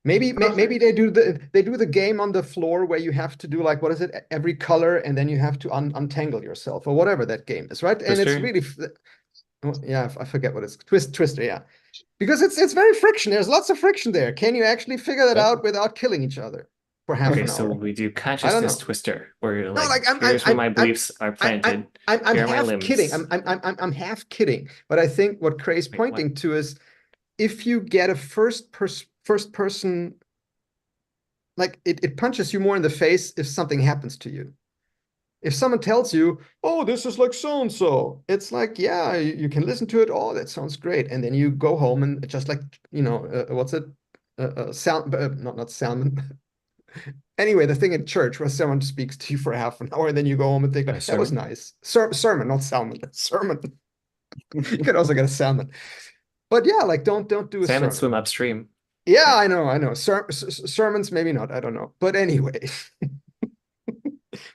Maybe they do the game on the floor where you have to do like what is it, every color, and then you have to untangle yourself or whatever that game is, right? And it's Twister? really yeah, I forget what it's Twister, yeah. Because it's very friction. There's lots of friction there. Can you actually figure that out without killing each other for half Okay, an so hour? we do I don't consciousness know. twister, where you're No, like, like here's where my beliefs are planted. I'm Here are my half kidding. limbs. I'm half kidding. But I think what Craig's Wait, what? pointing to is if you get a first person, like it punches you more in the face if something happens to you. If someone tells you, oh, this is like so and so, it's like, yeah, you can listen to it. Oh, that sounds great. And then you go home and just like, what's it? Sound, not sound. Anyway, the thing in church where someone speaks to you for half an hour and then you go home and think, that was Sermon? nice. Sermon, not salmon. Sermon. You can also get a salmon. But yeah, like don't do a Salmon sermon. swim upstream. Yeah, I know. Sermons, maybe not. I don't know. But anyway,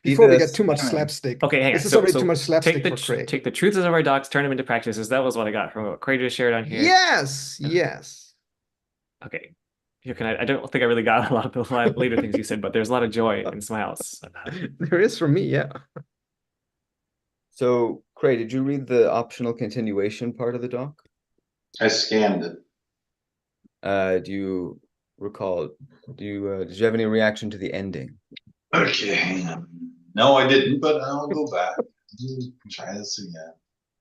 before we get too much slapstick, Okay, hang on. this is already too So much slapstick take for Craig. the truths of our docs, turn them into practices. That was what I got from what Craig just shared on here. Yes, yes. Okay. I don't think I really got a lot of the later things you said, but there's a lot of joy and smiles. There is for me, yeah. So, Craig, did you read the optional continuation part of the doc? I scanned it. Do you recall? Did you have any reaction to the ending? Okay, hang on. No, I didn't, but I'll go back. Try this again.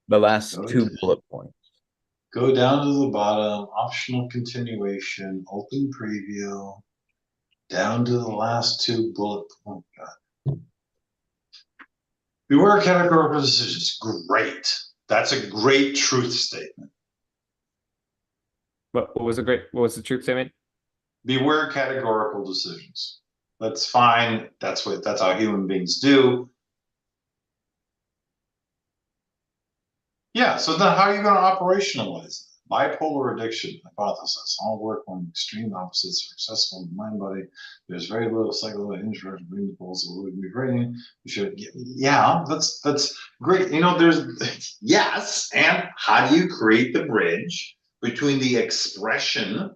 The last Go two to- bullet points. Go down to the bottom, optional continuation, open preview, down to the last two bullet points. God. Beware categorical decisions. Great. That's a great truth statement. What was the truth statement? Beware categorical decisions. That's fine. That's how human beings do. Yeah, so then how are you going to operationalize it? Bipolar addiction hypothesis. All work when extreme opposites are accessible in the mind body. There's very little psychological interaction between the poles. So we'll be rating. We should, yeah, that's great. There's yes, and how do you create the bridge between the expression,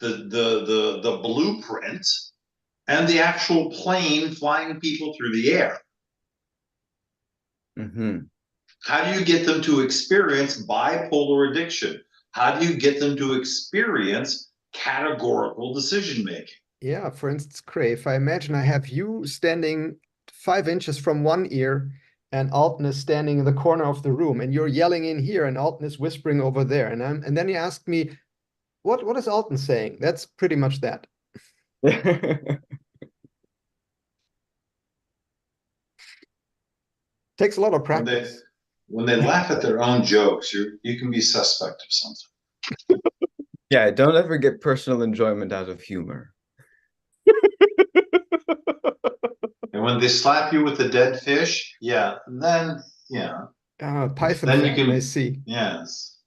the blueprint, and the actual plane flying people through the air? Mm-hmm. How do you get them to experience bipolar addiction? How do you get them to experience categorical decision making? Yeah, for instance, Cray, if I imagine I have you standing 5 inches from one ear and Alton is standing in the corner of the room and you're yelling in here and Alton is whispering over there. And then you ask me, what is Alton saying? That's pretty much that. Takes a lot of practice. When they laugh at their own jokes, you can be suspect of something. Yeah, don't ever get personal enjoyment out of humor. And when they slap you with a dead fish, yeah, then yeah. Python Then fan, you can, I see. Yes.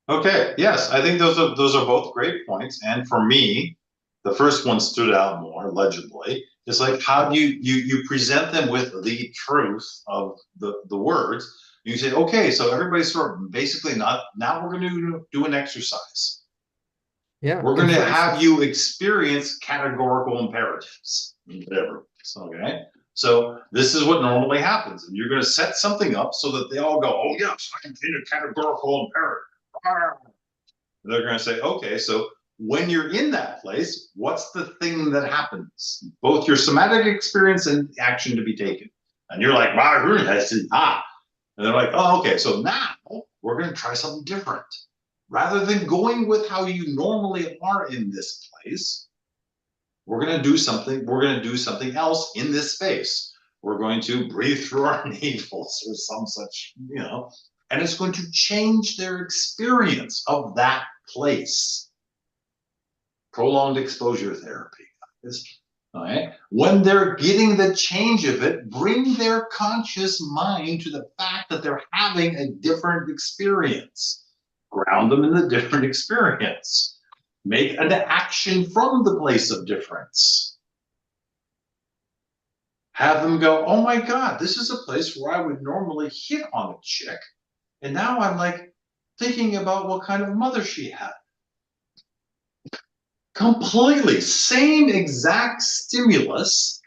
Okay, yes, I think those are both great points. And for me, the first one stood out more legibly. It's like how do you present them with the truth of the words. You say, okay, so everybody's sort of basically now we're going to do an exercise. Yeah. We're going to have you experience categorical imperatives, whatever. Okay. So this is what normally happens. And you're going to set something up so that they all go, oh yes, I can see a categorical imperative. And they're going to say, okay, so when you're in that place, what's the thing that happens? Both your somatic experience and action to be taken. And you're like, and they're like, oh, okay, so now we're going to try something different. Rather than going with how you normally are in this place, we're going to do something else in this space. we're going to breathe through our navel's or some such, and it's going to change their experience of that place. Prolonged exposure therapy. All right. When they're getting the change of it, bring their conscious mind to the fact that they're having a different experience. Ground them in the different experience. Make an action from the place of difference. Have them go, oh my God, this is a place where I would normally hit on a chick. And now I'm like thinking about what kind of mother she had. Completely same exact stimulus,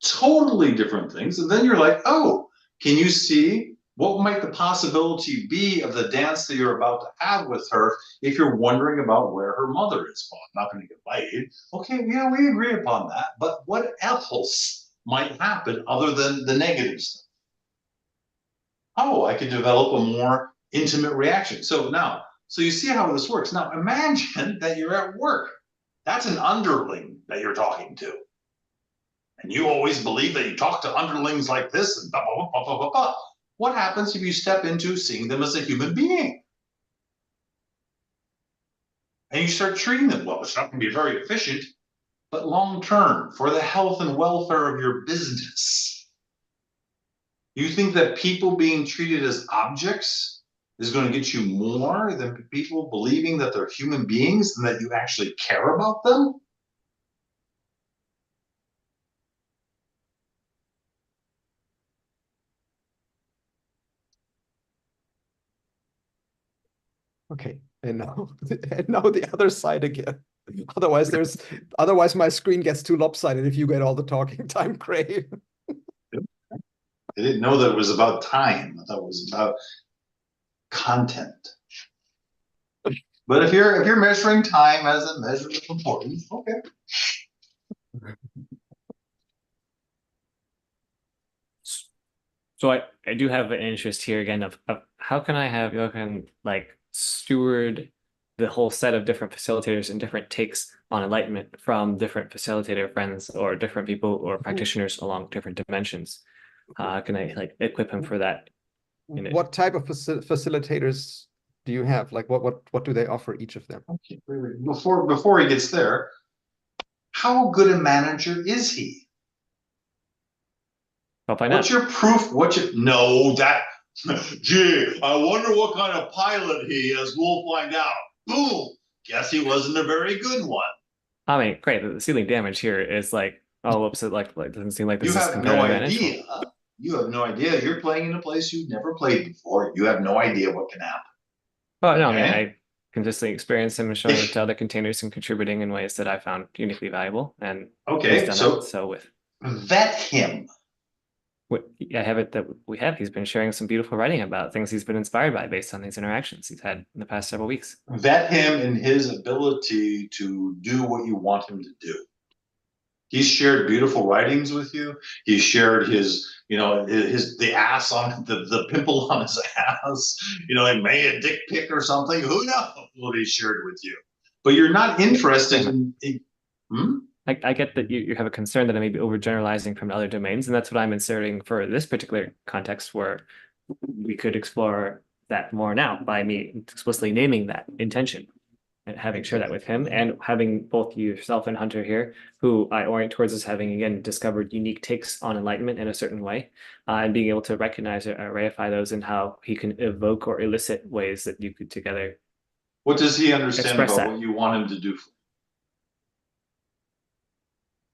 totally different things. And then you're like, oh, can you see what might the possibility be of the dance that you're about to have with her if you're wondering about where her mother is? Well, I'm not going to get laid. Okay, yeah, we agree upon that. But what else might happen other than the negative stuff? Oh, I could develop a more intimate reaction. So you see how this works. Now imagine that you're at work. That's an underling that you're talking to. And you always believe that you talk to underlings like this and blah, blah, blah, blah, blah, blah. What happens if you step into seeing them as a human being? And you start treating them well. It's not going to be very efficient, but long term for the health and welfare of your business. You think that people being treated as objects is going to get you more than people believing that they're human beings and that you actually care about them? Okay, and now and now the other side again. Otherwise my screen gets too lopsided if you get all the talking time, Cray. I didn't know that it was about time. I thought it was about content. But if you're measuring time as a measure of importance, okay. So I do have an interest here again of how can I have Jochen like steward the whole set of different facilitators and different takes on enlightenment from different facilitator friends or different people or practitioners along different dimensions. Can I like equip him for that? What type of facilitators do you have? Like what do they offer each of them? Okay. Before he gets there, how good a manager is he? I'll find What's out. your proof? No, that gee, I wonder what kind of pilot he is. We'll find out. Boom. Guess he wasn't a very good one. I mean, great. The ceiling damage here is like, oh, whoops, it like doesn't seem like this You is have no comparative advantage. idea. You have no idea. You're playing in a place you've never played before. You have no idea what can happen. Oh no, I mean, Okay. I consistently experience him showing up to other containers and contributing in ways that I found uniquely valuable, and Okay, he's done so that. So with vet him. I have it that we have. He's been sharing some beautiful writing about things he's been inspired by based on these interactions he's had in the past several weeks. Vet him in his ability to do what you want him to do. He's shared beautiful writings with you. He's shared his, the ass on the pimple on his ass. He made a dick pic or something. Who knows what he shared with you? But you're not interested in. I get that you have a concern that I may be overgeneralizing from other domains, and that's what I'm inserting for this particular context where we could explore that more now by me explicitly naming that intention and having shared that with him and having both yourself and Hunter here, who I orient towards as having, again, discovered unique takes on enlightenment in a certain way, and being able to recognize or reify those and how he can evoke or elicit ways that you could together. What does he understand Express about that. what you want him to do?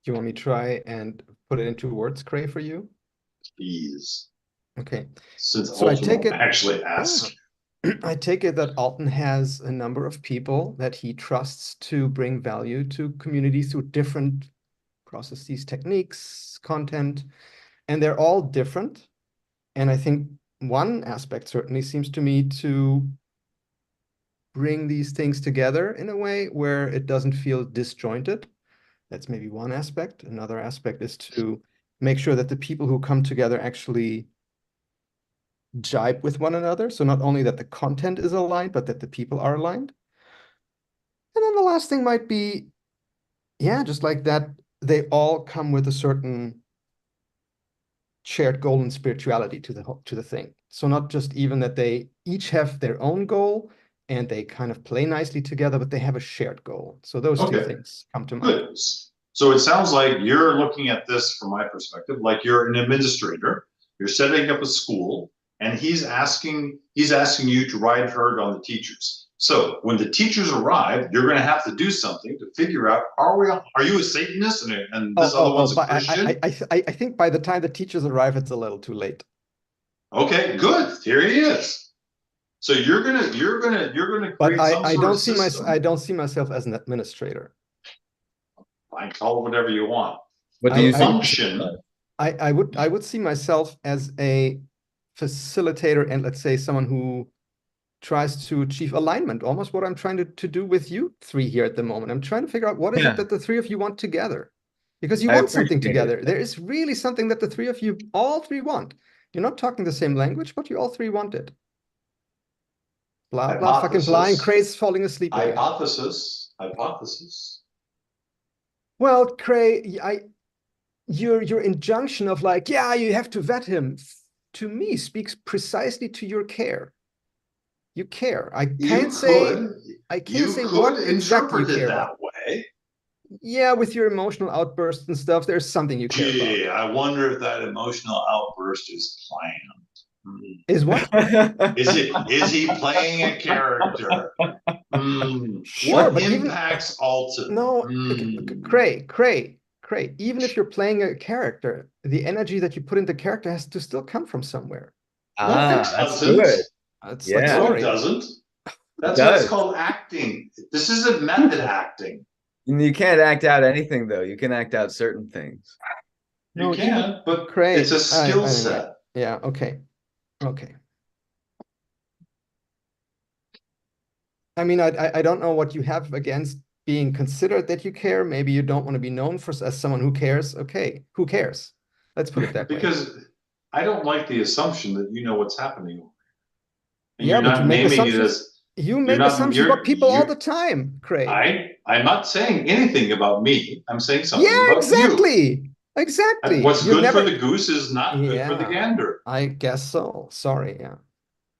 Do you want me to try and put it into words, Cray, for you? Please. Okay. Since So I take it actually asked. I take it that Alton has a number of people that he trusts to bring value to communities through different processes, techniques, content, and they're all different. And I think one aspect certainly seems to me to bring these things together in a way where it doesn't feel disjointed. That's maybe one aspect. Another aspect is to make sure that the people who come together actually jibe with one another. So not only that the content is aligned, but that the people are aligned. And then the last thing might be, yeah, just like that, they all come with a certain shared goal and spirituality to the thing. So not just even that they each have their own goal and they kind of play nicely together, but they have a shared goal. So those two Okay. things come to mind. Good. So it sounds like you're looking at this from my perspective, like you're an administrator, you're setting up a school, and he's asking you to ride herd on the teachers. So when the teachers arrive, you're going to have to do something to figure out, are you a Satanist and this other one's a But Christian? I think by the time the teachers arrive, it's a little too late. Okay, good. Here he is. So you're gonna But create some I sort don't of see system. I don't see myself as an administrator. I call it whatever you want. What do The you see? function. I would see myself as a facilitator and let's say someone who tries to achieve alignment, almost what I'm trying to do with you three here at the moment. I'm trying to figure out what is Yeah. it that the three of you want together, because you I want something appreciate it. together. There is really something that the three of you, all three want. You're not talking the same language, but you all three want it. Blah, blah, fucking flying, Cray's falling asleep again. Hypothesis. Well, Cray, your injunction of like, yeah, you have to vet him, to me speaks precisely to your care. You care. I can't say what exactly you interpret it care that about. way. Yeah, with your emotional outbursts and stuff, there's something you care about. Gee, I wonder if that emotional outburst is planned. Is what? Is he playing a character? Sure, What but even impacts Alton? no, Cray. Even if you're playing a character, the energy that you put into character has to still come from somewhere. No, it That's doesn't. good. It's Yeah. like, No, it sorry. doesn't. That's It what's does. called acting. This isn't method acting. You can't act out anything though. You can act out certain things. You No, can, even but Cray. it's a skill Anyway, set. yeah, okay. I mean, I don't know what you have against being considered that you care. Maybe you don't want to be known as someone who cares. Okay, who cares? Let's put it that way. Because I don't like the assumption that you know what's happening. And Yeah, you're but you not make naming it assumptions. as You you're make not assumptions about people all the time, Cray. I'm not saying anything about me. I'm saying something Yeah, about you. exactly. Exactly. What's You've good for never. the goose is not good for the Yeah, gander. I guess so. Sorry. Yeah.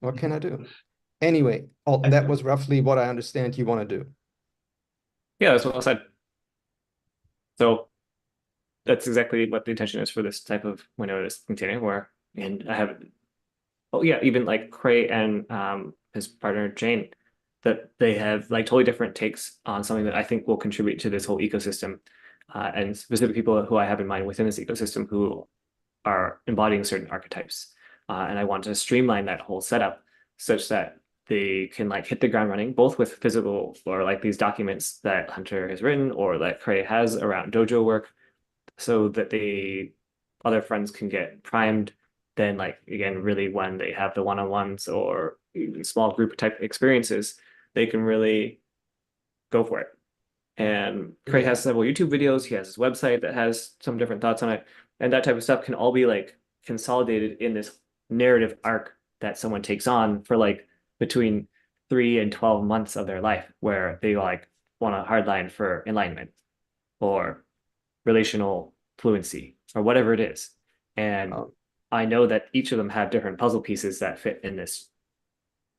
What can I do? Anyway, Alton, that was roughly what I understand you want to do. Yeah, that's what I said. So that's exactly what the intention is for this type of window, this container where, and I have, oh yeah, even like Cray and his partner Jane, that they have like totally different takes on something that I think will contribute to this whole ecosystem, and specific people who I have in mind within this ecosystem who are embodying certain archetypes. And I want to streamline that whole setup such that they can like hit the ground running, both with physical or like these documents that Hunter has written or that Cray has around dojo work, so that the other friends can get primed. Then like again, really when they have the one-on-ones or even small group type experiences, they can really go for it. And Craig Yeah. has several YouTube videos. He has his website that has some different thoughts on it. And that type of stuff can all be like consolidated in this narrative arc that someone takes on for like between 3 and 12 months of their life, where they like want a hardline for enlightenment or relational fluency or whatever it is. And I know that each of them have different puzzle pieces that fit in this,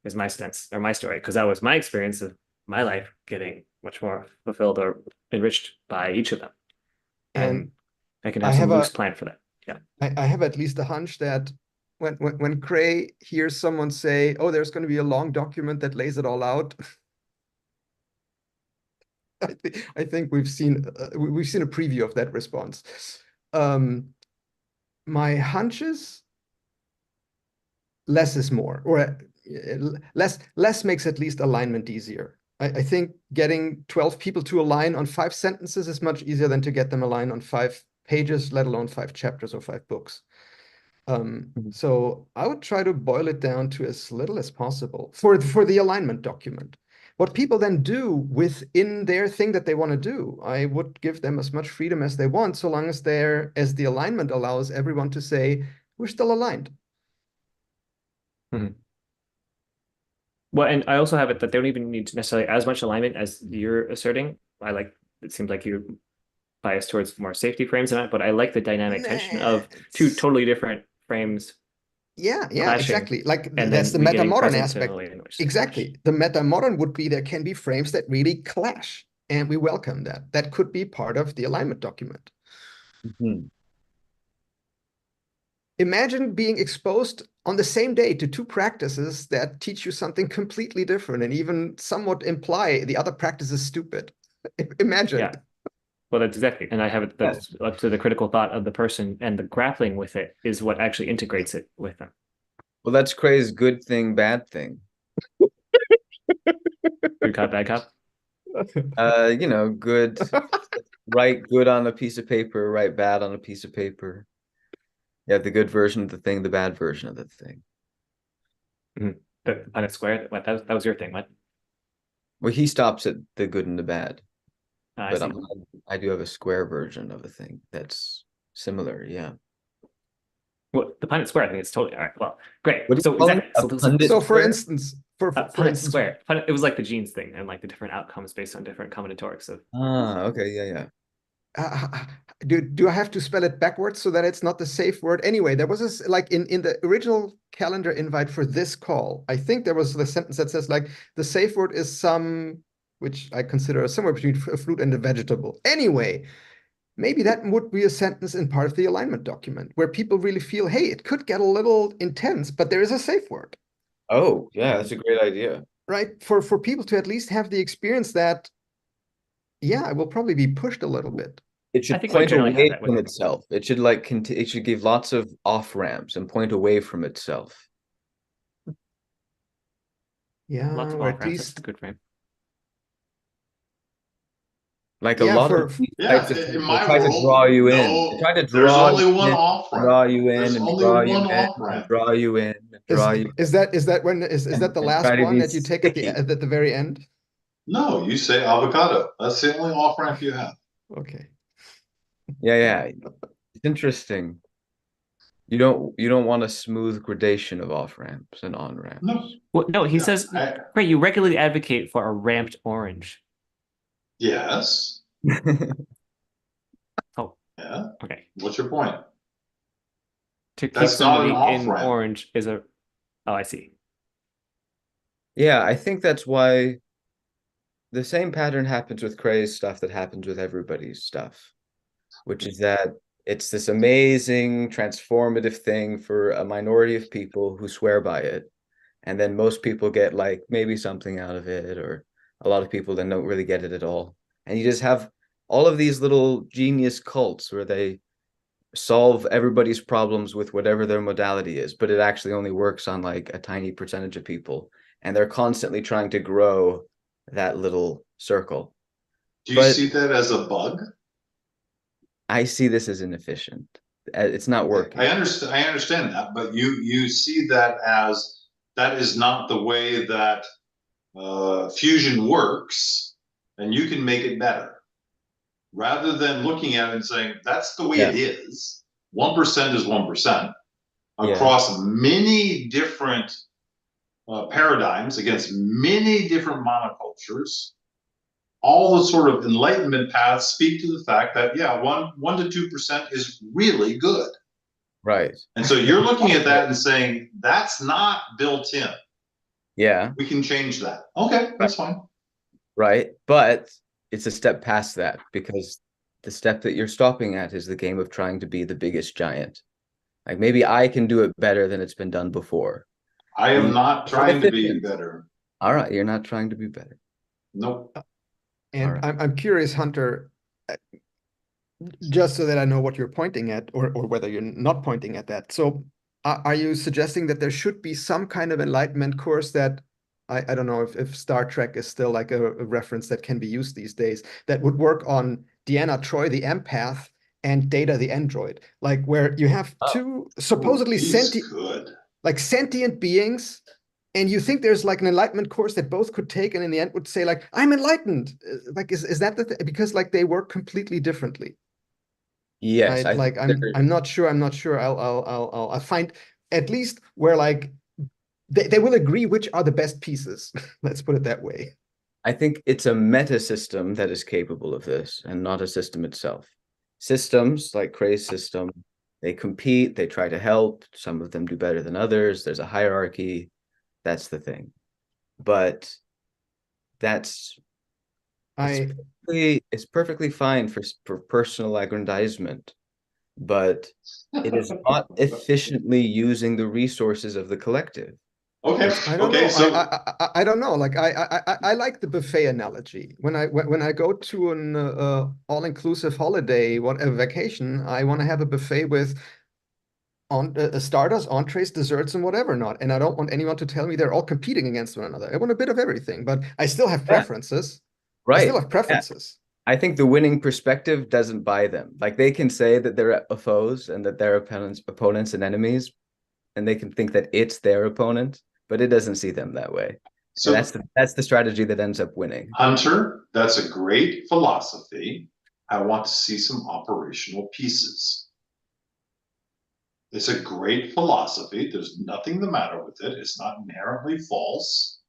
is my sense or my story, because that was my experience of my life getting much more fulfilled or enriched by each of them. And I can have some loose plan for that. Yeah. I have at least a hunch that when Cray hears someone say, "Oh, there's going to be a long document that lays it all out," I think we've seen a preview of that response. My hunch is less is more, or less makes at least alignment easier. I think getting 12 people to align on 5 sentences is much easier than to get them aligned on 5 pages, let alone 5 chapters or 5 books. So I would try to boil it down to as little as possible for the alignment document. What people then do within their thing that they want to do, I would give them as much freedom as they want, so long as the alignment allows everyone to say, we're still aligned. Well, and I also have it that they don't even need to necessarily as much alignment as you're asserting. It seems like you biased towards more safety frames in it, but I like the dynamic tension of two It's- totally different frames Yeah, clashing, exactly. Like and that's then the we getting meta-modern present to the aspect. way in which they clash. Exactly. The meta-modern would be there can be frames that really clash, and we welcome that. That could be part of the alignment document. Mhm. Imagine being exposed on the same day to two practices that teach you something completely different and even somewhat imply the other practice is stupid. Imagine. Yeah. Well, that's exactly, and I have it. That's up to the critical thought of the person, and the grappling with it is what actually integrates it with them. Well, that's Cray's good thing, bad thing. Good cop, bad cop. You know, good, write good on a piece of paper, write bad on a piece of paper. You have the good version of the thing, the bad version of the thing. The Punnett square. What that was your thing? What? Well, he stops at the good and the bad, I but see. I do have a square version of a thing that's similar. Yeah. Well, the Punnett square. I think it's totally all right. Well, great. What do you So call it? exactly. A pundit So for square? instance, for Punnett instance, square. It was like the genes thing and like the different outcomes based on different combinatorics of. Ah, okay, yeah, yeah. do I have to spell it backwards so that it's not the safe word? Anyway, there was this like in the original calendar invite for this call, I think there was the sentence that says like the safe word is some, which I consider somewhere between a fruit and a vegetable. Anyway, maybe that would be a sentence in part of the alignment document where people really feel, hey, it could get a little intense, but there is a safe word, Oh, yeah, that's a great idea. right? For people to at least have the experience that, yeah, I will probably be pushed a little bit. It I should think we point generally have away that from with. itself. It should like it should give lots of off ramps and point away from itself. Yeah, Lots of or off at ramps. That's a least, good frame. Like a yeah, lot for of these Yeah, types of in things, they my try to draw world, you in. They no, try to there's draw only you one in, off ramp. draw you in, There's and only draw you one in, off and ramp. draw you in, and is draw you is that the and last try to one be that you take sticky. at the very end? No, you say avocado. That's the only off ramp you have. Okay. Yeah, yeah. It's interesting. You don't want a smooth gradation of off ramps and on ramps. No. Well, no, he Yeah, says, right, you regularly advocate for a ramped orange. Yes. Oh, Yeah. okay. What's your point? To keep That's not an somebody in off-ramp. orange is a. Oh, I see. Yeah, I think that's why the same pattern happens with Cray's stuff that happens with everybody's stuff, which is that it's this amazing transformative thing for a minority of people who swear by it. And then most people get like maybe something out of it, or a lot of people then don't really get it at all. And you just have all of these little genius cults where they solve everybody's problems with whatever their modality is, but it actually only works on like a tiny percentage of people. And they're constantly trying to grow that little circle. Do you But see that as a bug? I see this as inefficient. It's not working. I understand that, but you see that as that is not the way that fusion works, and you can make it better. Rather than looking at it and saying that's the way Yeah. it is, 1% is 1% Yeah. across many different paradigms against many different monocultures. All the sort of enlightenment paths speak to the fact that yeah, 1 to 2% is really good. Right. And so you're looking at that and saying that's not built in. Yeah. We can change that. Okay, that's fine. Right. But it's a step past that, because the step that you're stopping at is the game of trying to be the biggest giant. Like maybe I can do it better than it's been done before. I am not trying to be efficient. better. All right, you're not trying to be better. Nope. And All right. I'm curious, Hunter, just so that I know what you're pointing at, or whether you're not pointing at that. So are you suggesting that there should be some kind of enlightenment course that I don't know if Star Trek is still like a reference that can be used these days, that would work on Deanna Troi, the empath, and Data, the android, like where you have two supposedly sentient beings, and you think there's like an enlightenment course that both could take, and in the end would say like, I'm enlightened. Like, is that the because like they work completely differently? Yes, Right? Like I'm not sure. I'll find at least where like they will agree which are the best pieces. Let's put it that way. I think it's a meta system that is capable of this and not a system itself. Systems like Cray's system, they compete, they try to help. Some of them do better than others. There's a hierarchy. That's the thing. But that's I it's perfectly fine for personal aggrandizement, but it is not efficiently using the resources of the collective. Okay, I don't okay, know. so I don't know. Like I like the buffet analogy. When I go to an all-inclusive holiday, what a vacation, I want to have a buffet with on starters, entrees, desserts, and whatever not. And I don't want anyone to tell me they're all competing against one another. I want a bit of everything, but I still have Yeah, preferences. I still right. have preferences. I think the winning perspective doesn't buy them. Like they can say that they're foes and that they're opponents and enemies, and they can think that it's their opponent, but it doesn't see them that way. And so that's the strategy that ends up winning. Hunter, that's a great philosophy. I want to see some operational pieces. It's a great philosophy. There's nothing the matter with it. It's not inherently false.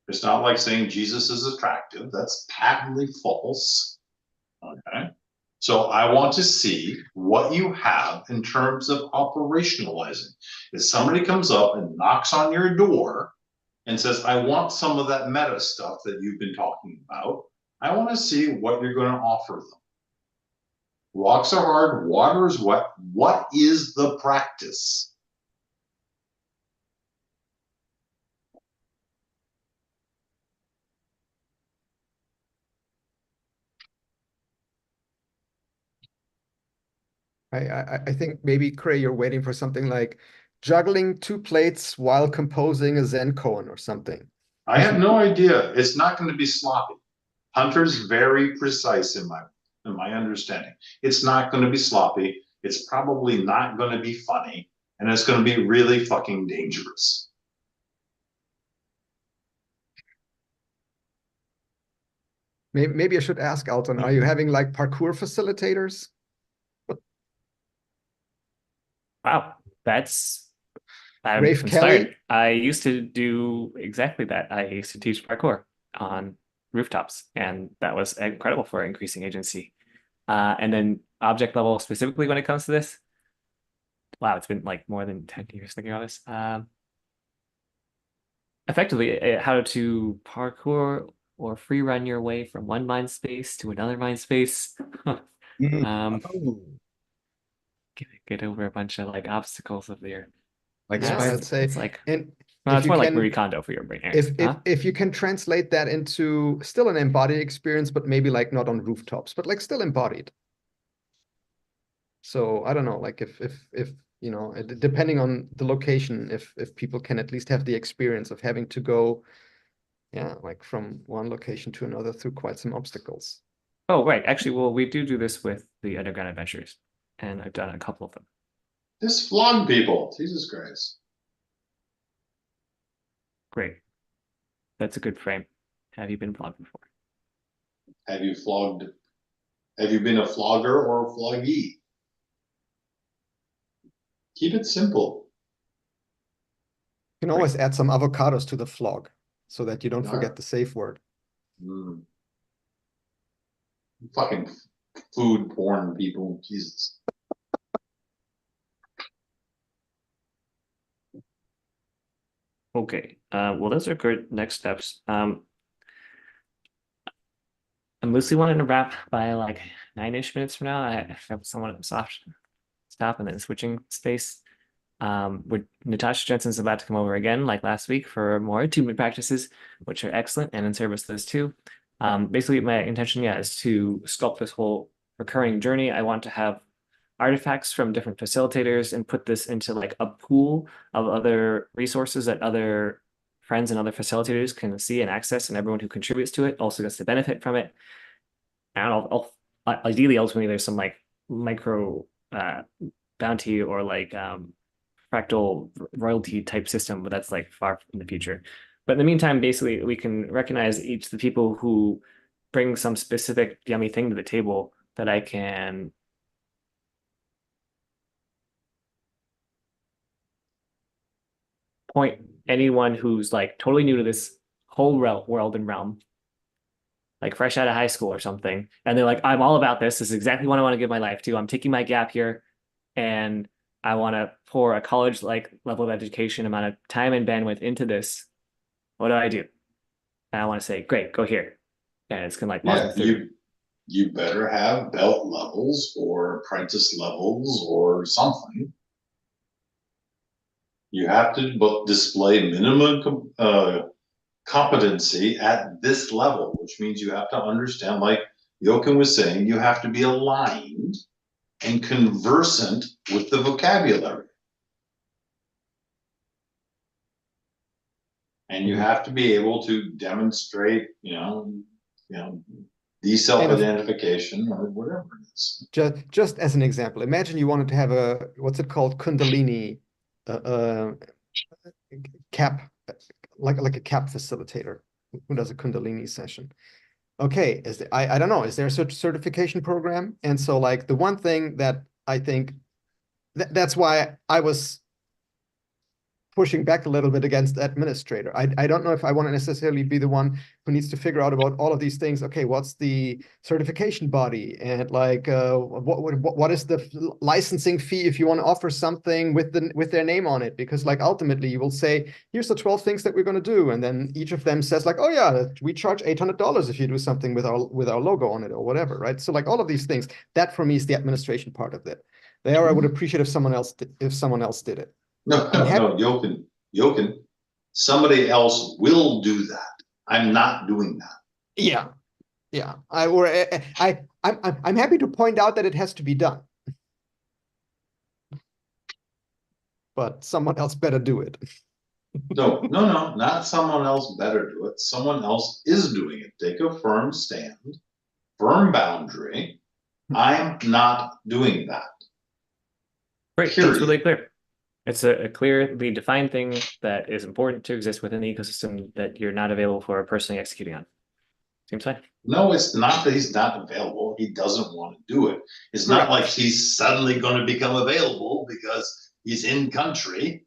It's not like saying Jesus is attractive. That's patently false. Okay. So I want to see what you have in terms of operationalizing. If somebody comes up and knocks on your door and says, I want some of that meta stuff that you've been talking about, I want to see what you're going to offer them. Rocks are hard, water is wet. What is the practice? I think maybe Cray, you're waiting for something like juggling two plates while composing a Zen koan or something. I have no idea. It's not going to be sloppy. Hunter's very precise in my understanding. It's not going to be sloppy. It's probably not going to be funny, and it's going to be really fucking dangerous. Maybe I should ask Alton, are you having like parkour facilitators? Wow, that's I'm Rafe inspired. Kelly? I used to do exactly that. I used to teach parkour on rooftops, and that was incredible for increasing agency. And then object level specifically when it comes to this. Wow, it's been like more than 10 years thinking about this. Effectively, how to parkour or free run your way from one mind space to another mind space. Um, Oh, get over a bunch of like obstacles of there. like Yeah, Spider. let's say. It's like, And well, if it's you more like Marie can, Kondo for your brain areas, if huh? if you can translate that into still an embodied experience, but maybe like not on rooftops, but like still embodied. So I don't know, like if you know, depending on the location, if people can at least have the experience of having to go, yeah, like from one location to another through quite some obstacles. Oh, right. Actually, well, we do this with the Underground Adventures, and I've done a couple of them. Just flog people. Jesus Christ. Great. That's a good frame. Have you been vlogged before? Have you flogged? Have you been a flogger or a floggee? Keep it simple. You can Great. always add some avocados to the flog so that you don't forget Right. the safe word. Mm. Fucking food porn people. Jesus. Okay. Well, those are good next steps. I'm loosely wanting to wrap by like 9-ish minutes from now. I have someone soft stop and then switching space. Natasha Jensen's about to come over again, like last week, for more attunement practices, which are excellent and in service to those too. Basically, my intention, yeah, is to sculpt this whole recurring journey. I want to have artifacts from different facilitators and put this into like a pool of other resources that other friends and other facilitators can see and access, and everyone who contributes to it also gets to benefit from it. And ideally, ultimately, there's some like micro bounty or like fractal royalty type system, but that's like far in the future. But in the meantime, basically, we can recognize each of the people who bring some specific yummy thing to the table that I can point anyone who's like totally new to this whole world and realm like fresh out of high school or something, and they're like, I'm all about this. This is exactly what I want to give my life to. I'm taking my gap year, and I want to pour a college like level of education amount of time and bandwidth into this. What do I do? And I want to say, great, go here. And it's gonna like walk them Yeah, through. you better have belt levels or apprentice levels or something. You have to display minimum competency at this level, which means you have to understand, like Jochen was saying, you have to be aligned and conversant with the vocabulary. And you have to be able to demonstrate, the self-identification or whatever it is. Just as an example, imagine you wanted to have a, what's it called, Kundalini cap, like a cap facilitator who does a Kundalini session. Okay, I don't know, is there a certification program? And so like the one thing that I think that's why I was pushing back a little bit against the administrator. I don't know if I want to necessarily be the one who needs to figure out about all of these things. Okay, what's the certification body, and like what is the licensing fee if you want to offer something with their name on it? Because like ultimately you will say, here's the 12 things that we're going to do, and then each of them says like, oh yeah, we charge $800 if you do something with our logo on it or whatever, right? So like all of these things, that for me is the administration part of it. There, I would appreciate if someone else did it. No, Jochen, somebody else will do that. I'm not doing that. Yeah, I'm happy to point out that it has to be done, but someone else better do it. No, not someone else better do it. Someone else is doing it. Take a firm stand, firm boundary. I'm not doing that. Great, Period. that's really clear. It's a clearly defined thing that is important to exist within the ecosystem that you're not available for personally executing on. Seems fine. No, it's not that he's not available. He doesn't want to do it. It's not like he's suddenly going to become available because he's in country.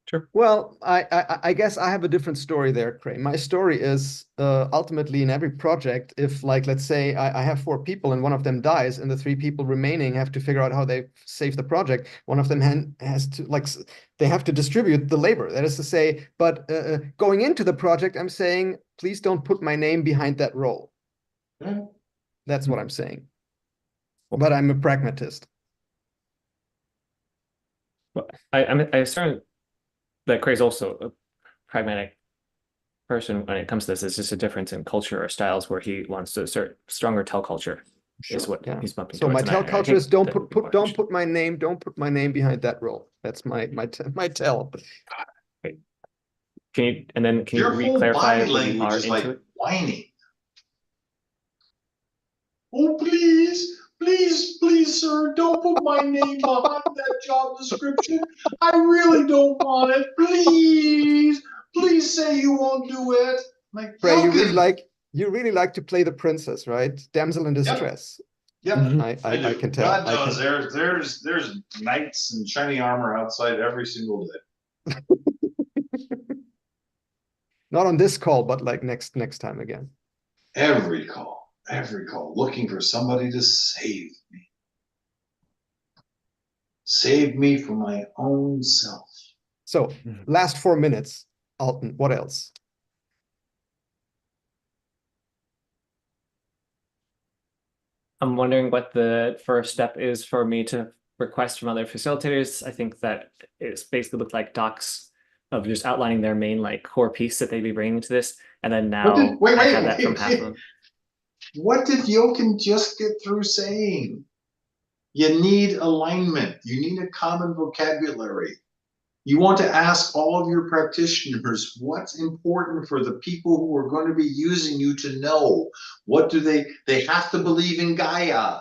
Sure. Well, I guess I have a different story there, Cray. My story is ultimately in every project, if like, let's say I have 4 people and one of them dies and the 3 people remaining have to figure out how they save the project, one of them has to like, they have to distribute the labor. That is to say, but going into the project, I'm saying, please don't put my name behind that role. That's what I'm saying. But I'm a pragmatist. Well, I assume that Cray's also a pragmatic person when it comes to this. It's just a difference in culture or styles where he wants to assert stronger tell culture is what he's bumping So towards. my tell culture is don't put my name behind that role. That's my tell. Can you Your whole re-clarify body what you language are is into like it? whining. Oh, please, sir, don't put my name behind that job description. I really don't want it. Please say you won't do it. Like, Ray, you really like to play the princess, right? Damsel in distress. Yep, I do. I can tell. God knows there's knights in shiny armor outside every single day. Not on this call, but like next time again. Every call, looking for somebody to save me from my own self. So last 4 minutes, Alton, what else? I'm wondering what the first step is for me to request from other facilitators. I think that it's basically looked like docs of just outlining their main like core piece that they'd be bringing to this, and then now I have that from half of them. What did Jochen just get through saying? You need alignment. You need a common vocabulary. You want to ask all of your practitioners what's important for the people who are going to be using you to know. What do they have to believe in Gaia.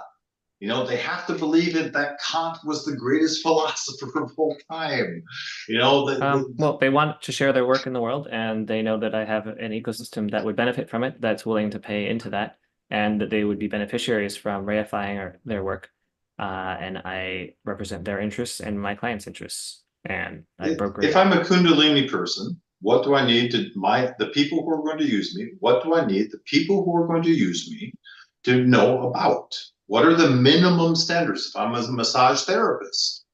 They have to believe that Kant was the greatest philosopher of all time. Well, they want to share their work in the world, and they know that I have an ecosystem that would benefit from it, that's willing to pay into that, and that they would be beneficiaries from reifying their work. And I represent their interests and my clients' interests. And I broker. If I'm a Kundalini person What do I need to the people who are going to use me? What do I need the people who are going to use me to know about? What are the minimum standards? If I'm a massage therapist,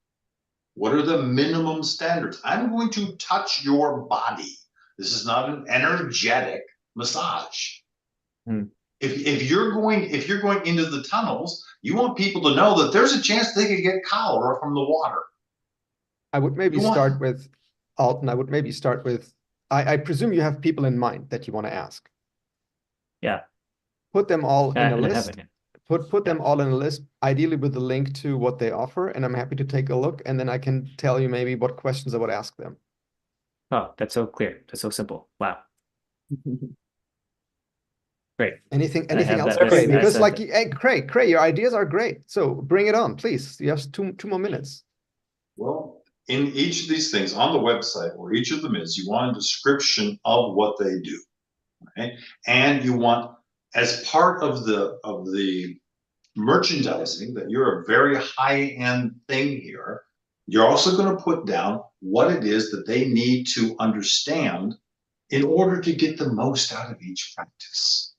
what are the minimum standards? I'm going to touch your body. This is not an energetic massage. Hmm. If you're going into the tunnels, you want people to know that there's a chance they could get cholera from the water. I would maybe You want- start with Alton. I would maybe start with, I presume you have people in mind that you want to ask. Yeah. Put them all in a And I list. haven't yet. Put them all in a list, ideally with the link to what they offer, and I'm happy to take a look, and then I can tell you maybe what questions I would ask them. Oh, that's so clear. That's so simple. Wow. Great. Anything I have else, that Cray? list. I Because sent like, it. hey, Cray, your ideas are great. So bring it on, please. You have two more minutes. Well, in each of these things on the website, where each of them is, you want a description of what they do, right? And you want, as part of the merchandising, that you're a very high-end thing here. You're also going to put down what it is that they need to understand in order to get the most out of each practice.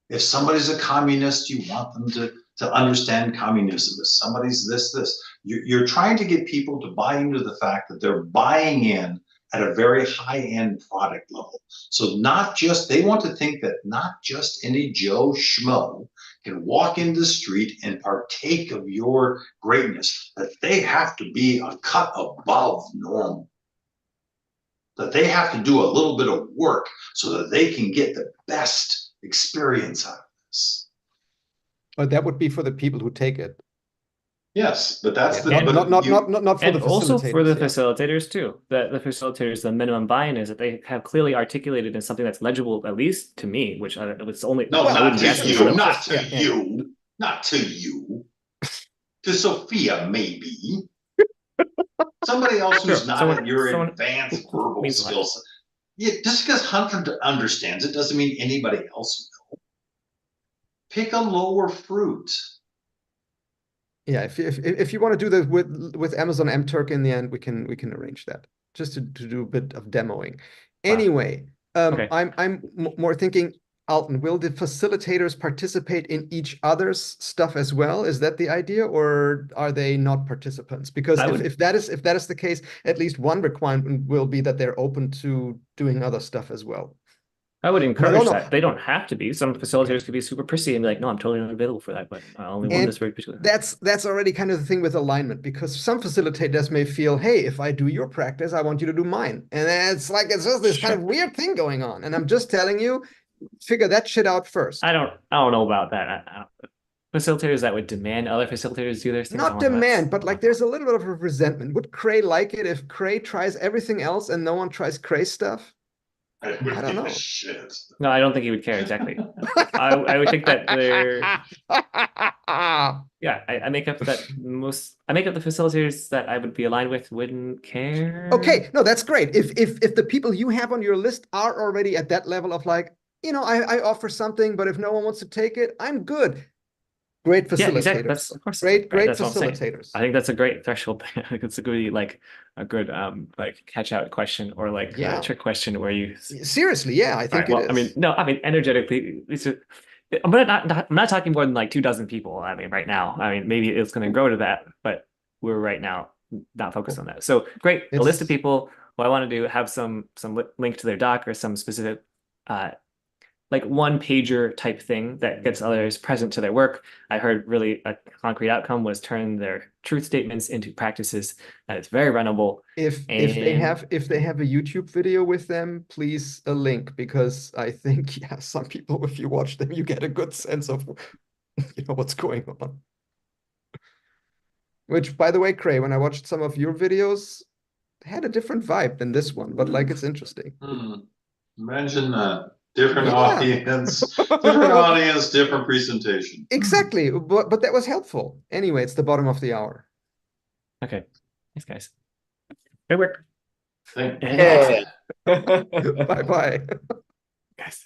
If somebody's a communist, you want them to understand communism. If somebody's this, you're trying to get people to buy into the fact that they're buying in at a very high-end product level. So they want to think that not just any Joe Schmo can walk in the street and partake of your greatness, that they have to be a cut above normal. That they have to do a little bit of work so that they can get the best experience out of this. But that would be for the people who take it. Yes, but that's Yeah, not for And the also for the facilitators, yeah. facilitators too. That the facilitators, the minimum buy-in is that they have clearly articulated in something that's legible, at least to me, which it's only. No, I not wouldn't to guess you, anyone else. not to Yeah, yeah. you, not to you. To Sophia, maybe. Somebody else who's Sure, not at your someone advanced who verbal means less. skills. Yeah, just because Hunter understands it doesn't mean anybody else will. Pick a lower fruit. Yeah, if you want to do that with Amazon MTurk in the end, we can arrange that just to do a bit of demoing. Anyway, Okay. I'm more thinking, Alton, will the facilitators participate in each other's stuff as well? Is that the idea, or are they not participants? Because if that is the case, at least one requirement will be that they're open to doing other stuff as well. I would encourage no. that. They don't have to be. Some facilitators could be super prissy and be like, "No, I'm totally unavailable for that, but I only want this very particular." That's already kind of the thing with alignment, because some facilitators may feel, hey, if I do your practice, I want you to do mine. And it's like, it's just this kind of weird thing going on. And I'm just telling you, figure that shit out first. I don't know about that. Facilitators that would demand other facilitators do their things. Not demand, but like there's a little bit of a resentment. Would Cray like it if Cray tries everything else and no one tries Cray stuff? I don't know. Shit. No, I don't think he would care exactly. I would think that they're yeah. I make up the facilitators that I would be aligned with wouldn't care. Okay, no, that's great. If the people you have on your list are already at that level of like, I offer something, but if no one wants to take it, I'm good. Great facilitators. Yeah, exactly. That's of course great that's facilitators. I think that's a great threshold. I think it's a good like catch out question or like a trick question where you seriously, yeah, I think it is. I mean energetically. I'm not talking more than like 24 people. I mean, right now. I mean, maybe it's going to grow to that, but we're right now not focused on that. So great, a list of people. What I want to do, have some link to their doc or some specific like one pager type thing that gets others present to their work. I heard really a concrete outcome was turn their truth statements into practices that is very runnable. If they have a YouTube video with them, please a link, because I think some people, if you watch them, you get a good sense of what's going on. Which, by the way, Cray, when I watched some of your videos, had a different vibe than this one, but like it's interesting. Imagine that. Different audience, different presentation. Exactly, but that was helpful. Anyway, it's the bottom of the hour. Okay, thanks, guys. Good work. Thank you. Bye-bye. Guys.